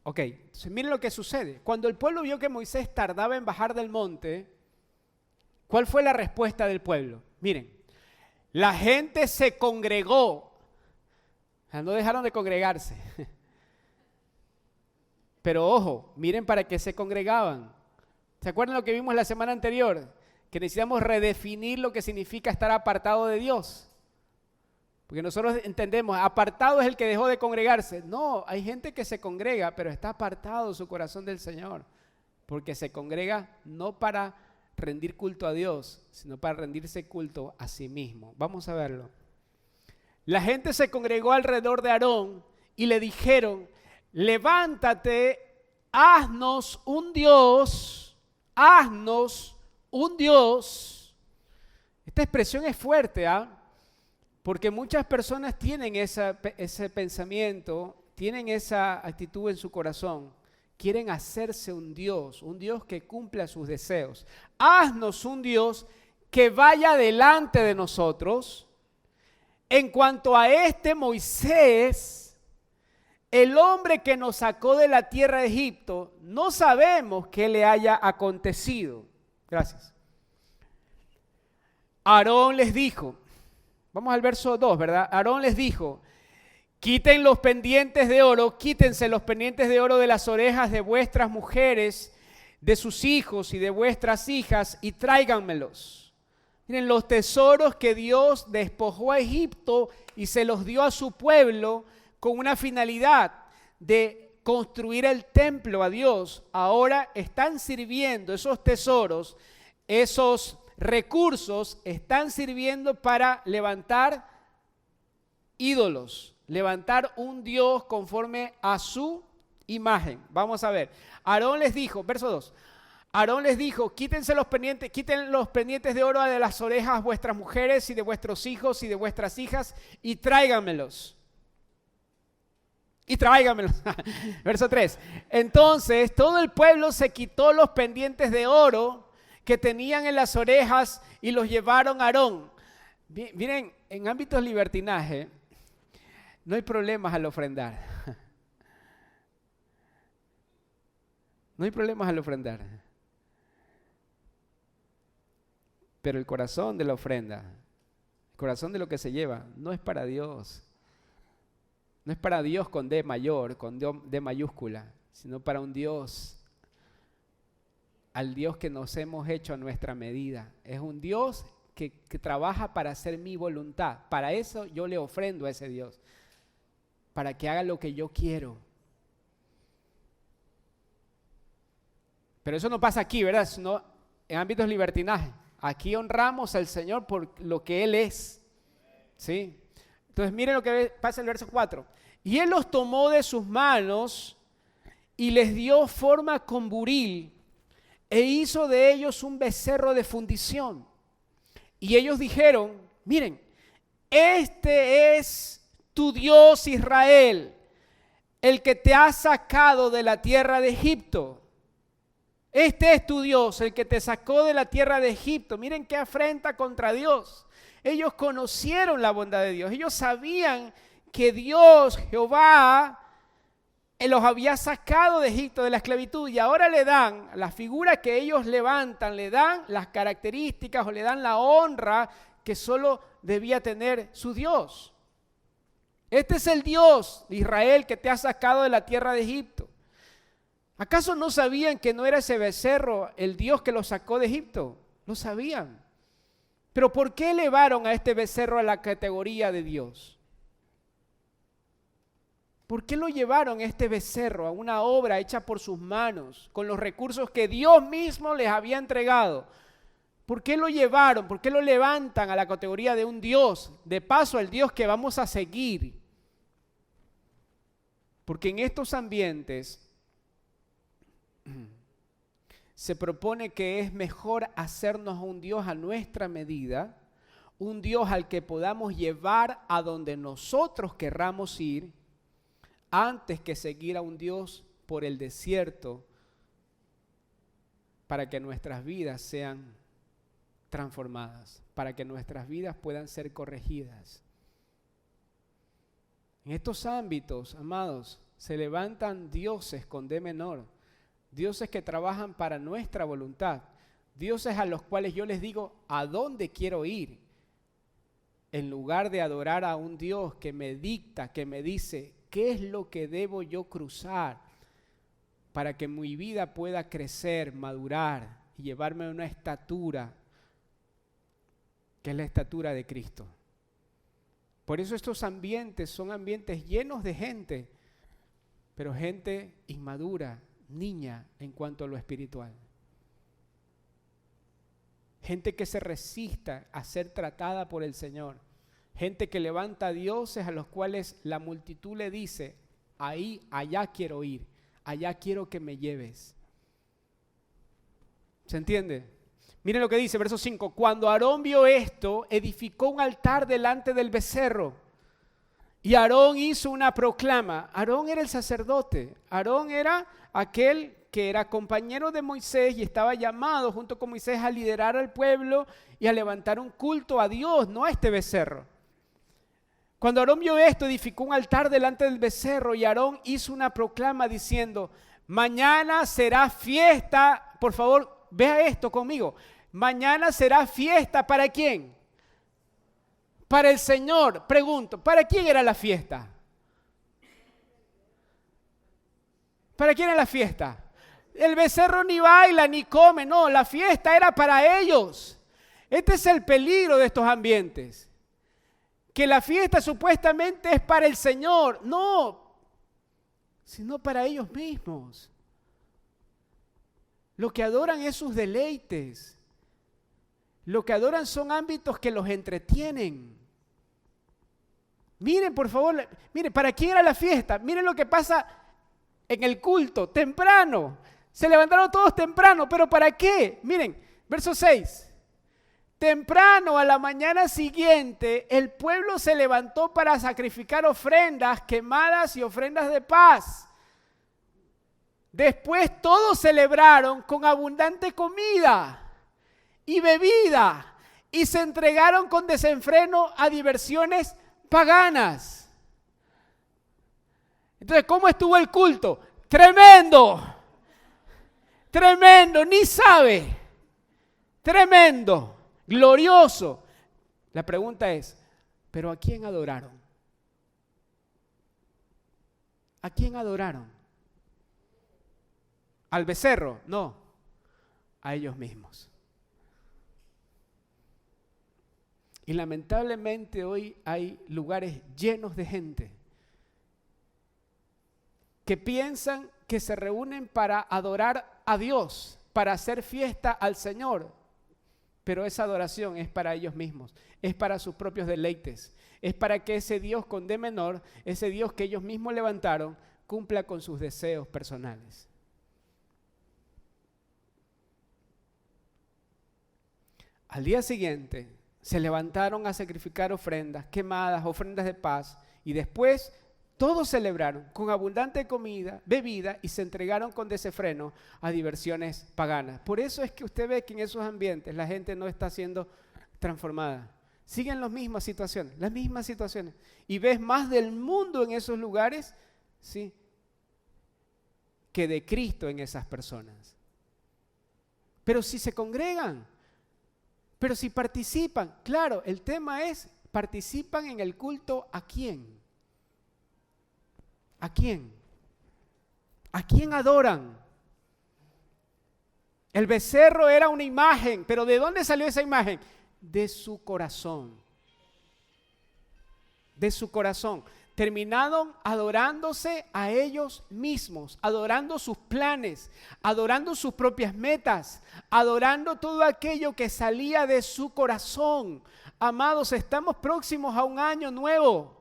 Ok, entonces miren lo que sucede. Cuando el pueblo vio que Moisés tardaba en bajar del monte, ¿cuál fue la respuesta del pueblo? Miren, la gente se congregó. O sea, no dejaron de congregarse. Pero ojo, miren para qué se congregaban. ¿Se acuerdan lo que vimos la semana anterior? Que necesitamos redefinir lo que significa estar apartado de Dios. Porque nosotros entendemos, apartado es el que dejó de congregarse. No, hay gente que se congrega, pero está apartado su corazón del Señor. Porque se congrega no para rendir culto a Dios, sino para rendirse culto a sí mismo. Vamos a verlo. La gente se congregó alrededor de Aarón y le dijeron, levántate, haznos un Dios. Esta expresión es fuerte, ¿ah? Porque muchas personas tienen ese pensamiento, tienen esa actitud en su corazón. Quieren hacerse un Dios que cumpla sus deseos. Haznos un Dios que vaya delante de nosotros. En cuanto a este Moisés, el hombre que nos sacó de la tierra de Egipto, no sabemos qué le haya acontecido. Gracias. Aarón les dijo, vamos al verso 2, ¿verdad? Aarón les dijo, quítense los pendientes de oro de las orejas de vuestras mujeres, de sus hijos y de vuestras hijas y tráiganmelos. Miren, los tesoros que Dios despojó a Egipto y se los dio a su pueblo con una finalidad de construir el templo a Dios, ahora están sirviendo esos tesoros, esos recursos están sirviendo para levantar ídolos, levantar un Dios conforme a su imagen. Vamos a ver. Aarón les dijo, verso 2. Aarón les dijo, quiten los pendientes de oro de las orejas vuestras mujeres y de vuestros hijos y de vuestras hijas y tráiganmelos. Verso 3. Entonces todo el pueblo se quitó los pendientes de oro que tenían en las orejas y los llevaron a Aarón. Miren, en ámbitos de libertinaje no hay problemas al ofrendar. No hay problemas al ofrendar. Pero el corazón de la ofrenda, el corazón de lo que se lleva, no es para Dios. No es para Dios con D mayor, con D mayúscula, sino para un Dios, al Dios que nos hemos hecho a nuestra medida. Es un Dios que trabaja para hacer mi voluntad. Para eso yo le ofrendo a ese Dios, para que haga lo que yo quiero. Pero eso no pasa aquí, ¿verdad? Sino en ámbitos de libertinaje. Aquí honramos al Señor por lo que Él es. ¿Sí? Entonces miren lo que pasa en el verso 4. Y Él los tomó de sus manos y les dio forma con buril e hizo de ellos un becerro de fundición. Y ellos dijeron, miren, este es tu Dios Israel, el que te ha sacado de la tierra de Egipto. Este es tu Dios, el que te sacó de la tierra de Egipto. Miren qué afrenta contra Dios. Ellos conocieron la bondad de Dios. Ellos sabían que Dios, Jehová, los había sacado de Egipto, de la esclavitud, y ahora le dan la figura que ellos levantan, le dan las características o le dan la honra que solo debía tener su Dios. Este es el Dios de Israel que te ha sacado de la tierra de Egipto. ¿Acaso no sabían que no era ese becerro el Dios que los sacó de Egipto? Lo sabían. Pero ¿por qué elevaron a este becerro a la categoría de Dios? ¿Por qué lo llevaron este becerro a una obra hecha por sus manos, con los recursos que Dios mismo les había entregado? ¿Por qué lo llevaron? ¿Por qué lo levantan a la categoría de un Dios? De paso, el Dios que vamos a seguir. Porque en estos ambientes se propone que es mejor hacernos un Dios a nuestra medida, un Dios al que podamos llevar a donde nosotros querramos ir, antes que seguir a un Dios por el desierto para que nuestras vidas sean transformadas, para que nuestras vidas puedan ser corregidas. En estos ámbitos, amados, se levantan dioses con D menor, dioses que trabajan para nuestra voluntad, dioses a los cuales yo les digo a dónde quiero ir, en lugar de adorar a un Dios que me dicta, que me dice qué es lo que debo yo cruzar para que mi vida pueda crecer, madurar y llevarme a una estatura que es la estatura de Cristo. Por eso estos ambientes son ambientes llenos de gente, pero gente inmadura, niña en cuanto a lo espiritual. Gente que se resista a ser tratada por el Señor. Gente que levanta dioses a los cuales la multitud le dice, allá quiero ir, allá quiero que me lleves. ¿Se entiende? Miren lo que dice, verso 5. Cuando Aarón vio esto, edificó un altar delante del becerro. Y Aarón hizo una proclama. Aarón era el sacerdote. Aarón era aquel que era compañero de Moisés y estaba llamado junto con Moisés a liderar al pueblo y a levantar un culto a Dios, no a este becerro. Cuando Aarón vio esto, edificó un altar delante del becerro y Aarón hizo una proclama diciendo, mañana será fiesta. Por favor, vea esto conmigo. Mañana será fiesta, ¿para quién? Para el Señor. Pregunto, ¿para quién era la fiesta? ¿Para quién era la fiesta? El becerro ni baila ni come, no, la fiesta era para ellos. Este es el peligro de estos ambientes. Que la fiesta supuestamente es para el Señor, no, sino para ellos mismos. Lo que adoran es sus deleites. Lo que adoran son ámbitos que los entretienen. Miren, por favor, miren, ¿para quién era la fiesta? Miren lo que pasa en el culto, temprano. Se levantaron todos temprano, ¿pero para qué? Miren, verso 6. Temprano a la mañana siguiente, el pueblo se levantó para sacrificar ofrendas quemadas y ofrendas de paz. Después todos celebraron con abundante comida y bebida y se entregaron con desenfreno a diversiones paganas. Entonces, ¿cómo estuvo el culto? Tremendo, tremendo, ni sabe, tremendo. Glorioso. La pregunta es, ¿pero a quién adoraron? ¿A quién adoraron? ¿Al becerro? No, a ellos mismos. Y lamentablemente hoy hay lugares llenos de gente que piensan que se reúnen para adorar a Dios, para hacer fiesta al Señor. Pero esa adoración es para ellos mismos, es para sus propios deleites, es para que ese Dios con D menor, ese Dios que ellos mismos levantaron, cumpla con sus deseos personales. Al día siguiente, se levantaron a sacrificar ofrendas quemadas, ofrendas de paz, y después todos celebraron con abundante comida, bebida, y se entregaron con desenfreno a diversiones paganas. Por eso es que usted ve que en esos ambientes la gente no está siendo transformada. Siguen las mismas situaciones. Y ves más del mundo en esos lugares, ¿sí?, que de Cristo en esas personas. Pero si se congregan, pero si participan, claro, el tema es, ¿participan en el culto a quién? ¿A quién? ¿A quién adoran? El becerro era una imagen, pero ¿de dónde salió esa imagen? De su corazón. De su corazón. Terminaron adorándose a ellos mismos, adorando sus planes, adorando sus propias metas, adorando todo aquello que salía de su corazón. Amados, estamos próximos a un año nuevo.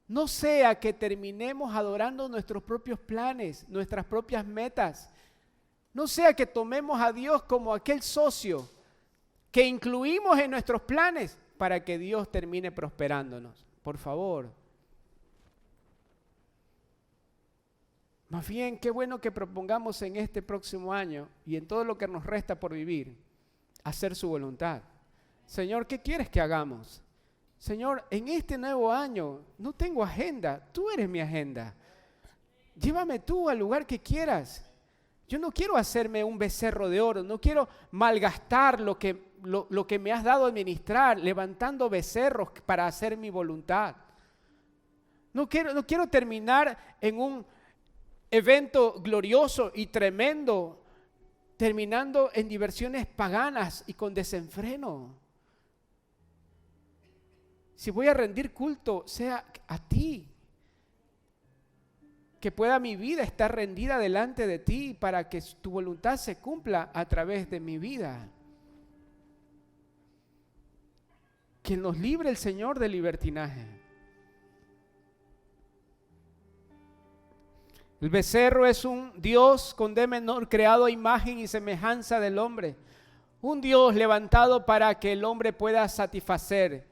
No sea que terminemos adorando nuestros propios planes, nuestras propias metas. No sea que tomemos a Dios como aquel socio que incluimos en nuestros planes para que Dios termine prosperándonos. Por favor. Más bien, qué bueno que propongamos en este próximo año y en todo lo que nos resta por vivir, hacer su voluntad. Señor, ¿qué quieres que hagamos? Señor, en este nuevo año no tengo agenda, tú eres mi agenda. Llévame tú al lugar que quieras. Yo no quiero hacerme un becerro de oro, no quiero malgastar lo que me has dado a administrar, levantando becerros para hacer mi voluntad. No quiero terminar en un evento glorioso y tremendo, terminando en diversiones paganas y con desenfreno. Si voy a rendir culto, sea a ti. Que pueda mi vida estar rendida delante de ti para que tu voluntad se cumpla a través de mi vida. Que nos libre el Señor del libertinaje. El becerro es un Dios con D menor creado a imagen y semejanza del hombre. Un Dios levantado para que el hombre pueda satisfacer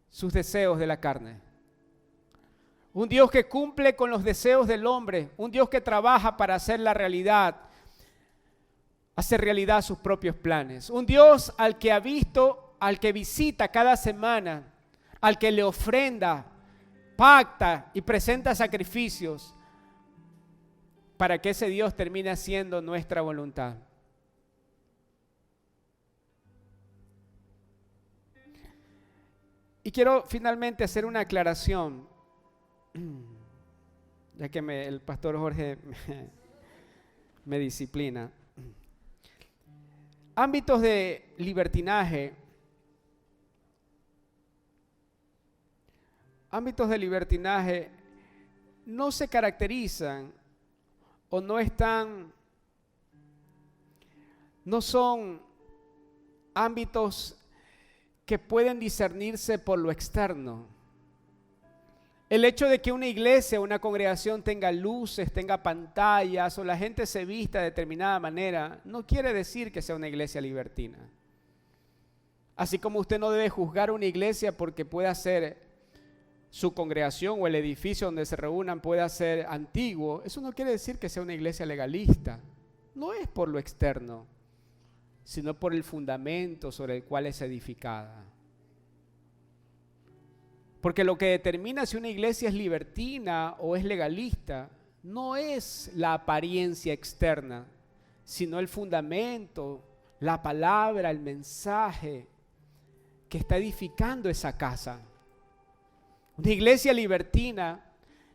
sus deseos de la carne. Un Dios que cumple con los deseos del hombre. Un Dios que trabaja para hacer realidad sus propios planes. Un Dios al que ha visto, al que visita cada semana, al que le ofrenda, pacta y presenta sacrificios para que ese Dios termine haciendo nuestra voluntad. Y quiero finalmente hacer una aclaración, ya que el pastor Jorge me disciplina. Ámbitos de libertinaje. Ámbitos de libertinaje no se caracterizan o no son ámbitos que pueden discernirse por lo externo. El hecho de que una iglesia, una congregación tenga luces, tenga pantallas o la gente se vista de determinada manera, no quiere decir que sea una iglesia libertina. Así como usted no debe juzgar una iglesia porque pueda ser su congregación o el edificio donde se reúnan pueda ser antiguo, eso no quiere decir que sea una iglesia legalista. No es por lo externo, sino por el fundamento sobre el cual es edificada. Porque lo que determina si una iglesia es libertina o es legalista no es la apariencia externa, sino el fundamento, la palabra, el mensaje que está edificando esa casa. Una iglesia libertina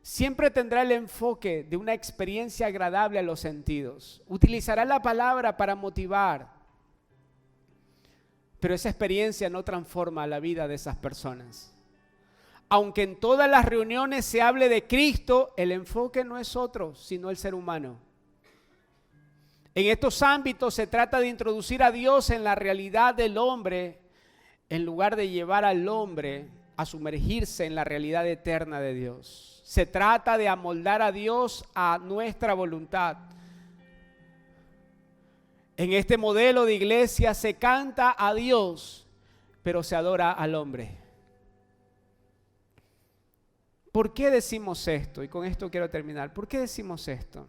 siempre tendrá el enfoque de una experiencia agradable a los sentidos. Utilizará la palabra para motivar, pero esa experiencia no transforma la vida de esas personas. Aunque en todas las reuniones se hable de Cristo, el enfoque no es otro, sino el ser humano. En estos ámbitos se trata de introducir a Dios en la realidad del hombre, en lugar de llevar al hombre a sumergirse en la realidad eterna de Dios. Se trata de amoldar a Dios a nuestra voluntad. En este modelo de iglesia se canta a Dios, pero se adora al hombre. ¿Por qué decimos esto? Y con esto quiero terminar. ¿Por qué decimos esto?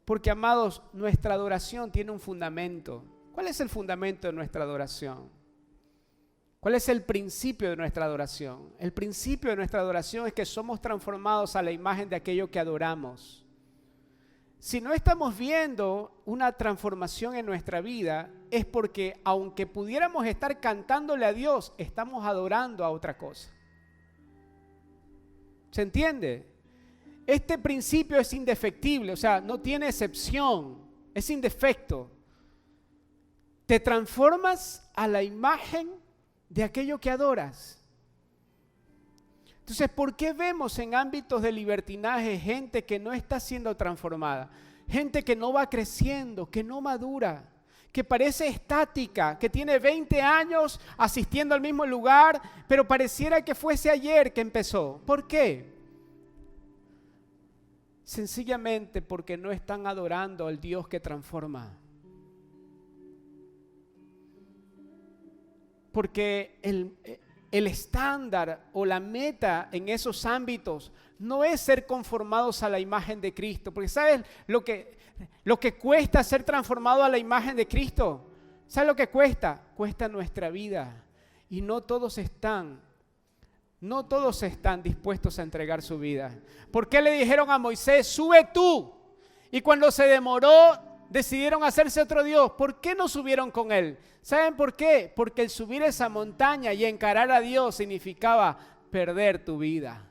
Porque, amados, nuestra adoración tiene un fundamento. ¿Cuál es el fundamento de nuestra adoración? ¿Cuál es el principio de nuestra adoración? El principio de nuestra adoración es que somos transformados a la imagen de aquello que adoramos. Si no estamos viendo una transformación en nuestra vida, es porque aunque pudiéramos estar cantándole a Dios, estamos adorando a otra cosa. ¿Se entiende? Este principio es indefectible, o sea, no tiene excepción, es indefecto. Te transformas a la imagen de aquello que adoras. Entonces, ¿por qué vemos en ámbitos de libertinaje gente que no está siendo transformada? Gente que no va creciendo, que no madura, que parece estática, que tiene 20 años asistiendo al mismo lugar, pero pareciera que fuese ayer que empezó. ¿Por qué? Sencillamente porque no están adorando al Dios que transforma. Porque el estándar o la meta en esos ámbitos no es ser conformados a la imagen de Cristo. Porque ¿sabes lo que cuesta ser transformado a la imagen de Cristo? ¿Sabes lo que cuesta? Cuesta nuestra vida. Y no todos están dispuestos a entregar su vida. ¿Por qué le dijeron a Moisés, sube tú? Y cuando se demoró, decidieron hacerse otro Dios. ¿Por qué no subieron con él? ¿Saben por qué? Porque el subir esa montaña y encarar a Dios significaba perder tu vida.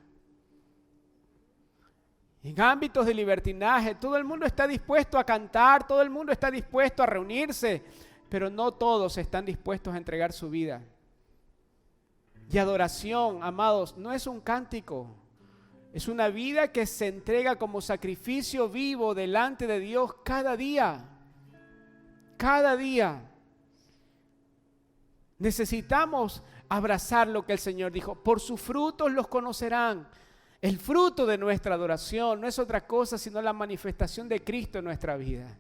En ámbitos de libertinaje, todo el mundo está dispuesto a cantar, todo el mundo está dispuesto a reunirse, pero no todos están dispuestos a entregar su vida. Y adoración, amados, no es un cántico, es una vida que se entrega como sacrificio vivo delante de Dios cada día. Cada día. Necesitamos abrazar lo que el Señor dijo. Por sus frutos los conocerán. El fruto de nuestra adoración no es otra cosa sino la manifestación de Cristo en nuestra vida.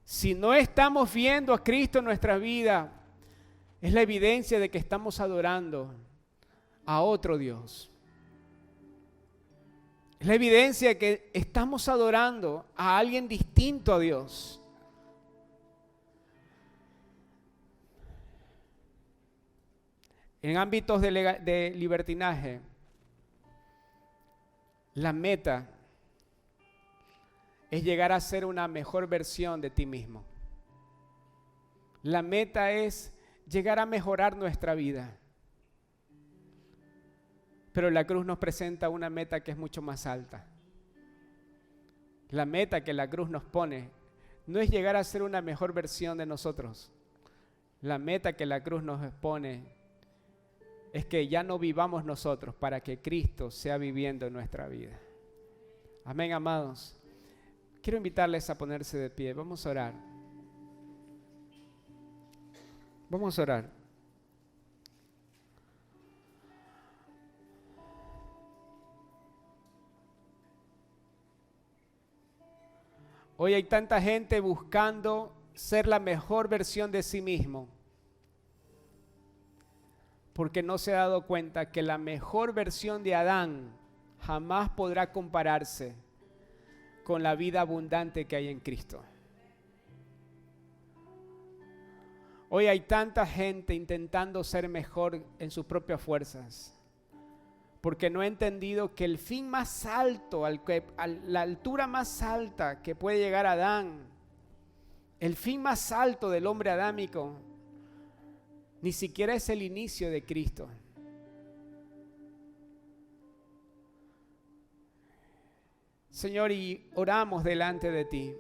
Si no estamos viendo a Cristo en nuestra vida, es la evidencia de que estamos adorando a otro Dios. Es la evidencia de que estamos adorando a alguien distinto a Dios. En ámbitos de libertinaje, la meta es llegar a ser una mejor versión de ti mismo. La meta es llegar a mejorar nuestra vida. Pero la cruz nos presenta una meta que es mucho más alta. La meta que la cruz nos pone no es llegar a ser una mejor versión de nosotros. La meta que la cruz nos pone es que ya no vivamos nosotros para que Cristo sea viviendo en nuestra vida. Amén, amados. Quiero invitarles a ponerse de pie. Vamos a orar. Vamos a orar. Hoy hay tanta gente buscando ser la mejor versión de sí mismo, porque no se ha dado cuenta que la mejor versión de Adán jamás podrá compararse con la vida abundante que hay en Cristo. Hoy hay tanta gente intentando ser mejor en sus propias fuerzas, porque no ha entendido que el fin más alto, la altura más alta que puede llegar Adán, el fin más alto del hombre adámico, ni siquiera es el inicio de Cristo. Señor, y oramos delante de ti.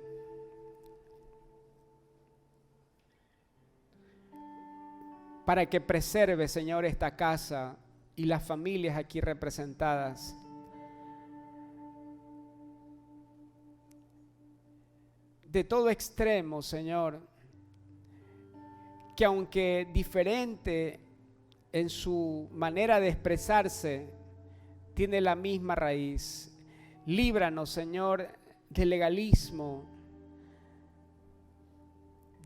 Para que preserve, Señor, esta casa y las familias aquí representadas. De todo extremo, Señor, que aunque diferente en su manera de expresarse, tiene la misma raíz. Líbranos, Señor, del legalismo,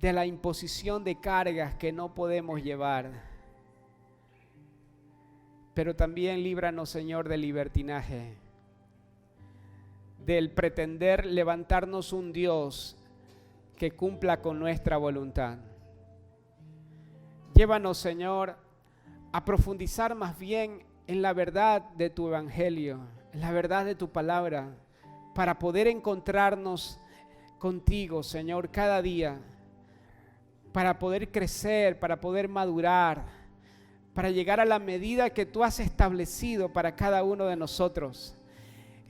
de la imposición de cargas que no podemos llevar. Pero también líbranos, Señor, del libertinaje, del pretender levantarnos un Dios que cumpla con nuestra voluntad. Llévanos, Señor, a profundizar más bien en la verdad de tu evangelio, en la verdad de tu palabra, para poder encontrarnos contigo, Señor, cada día, para poder crecer, para poder madurar, para llegar a la medida que tú has establecido para cada uno de nosotros.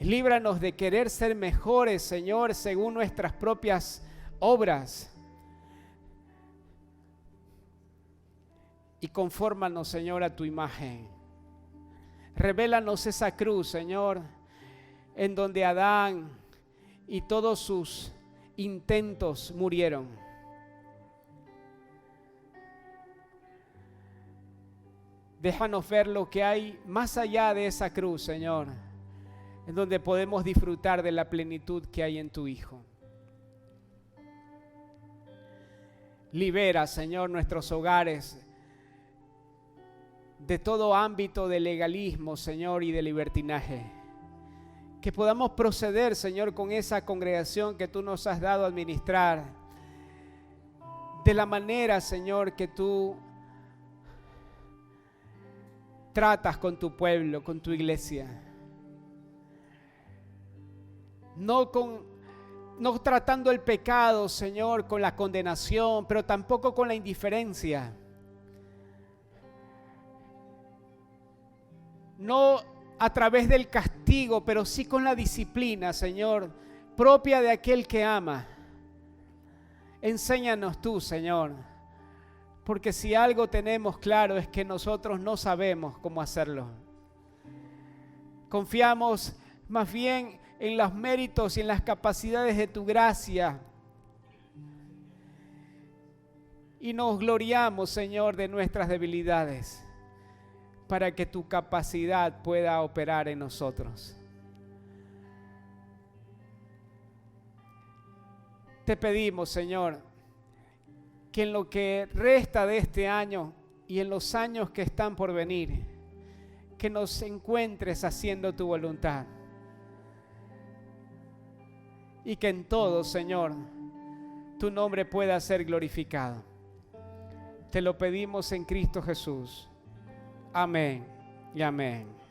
Líbranos de querer ser mejores, Señor, según nuestras propias obras. Y confórmanos, Señor, a tu imagen. Revélanos esa cruz, Señor, en donde Adán y todos sus intentos murieron. Déjanos ver lo que hay más allá de esa cruz, Señor, en donde podemos disfrutar de la plenitud que hay en tu Hijo. Libera, Señor, nuestros hogares de todo ámbito de legalismo, Señor, y de libertinaje. Que podamos proceder, Señor, con esa congregación que tú nos has dado a administrar, de la manera, Señor, que tú tratas con tu pueblo, con tu iglesia. No tratando el pecado, Señor, con la condenación, pero tampoco con la indiferencia. No a través del castigo, pero sí con la disciplina, Señor, propia de aquel que ama. Enséñanos tú, Señor, porque si algo tenemos claro es que nosotros no sabemos cómo hacerlo. Confiamos más bien en los méritos y en las capacidades de tu gracia. Y nos gloriamos, Señor, de nuestras debilidades, para que tu capacidad pueda operar en nosotros. Te pedimos, Señor, que en lo que resta de este año y en los años que están por venir, que nos encuentres haciendo tu voluntad. Y que en todo, Señor, tu nombre pueda ser glorificado. Te lo pedimos en Cristo Jesús. Amén y amén.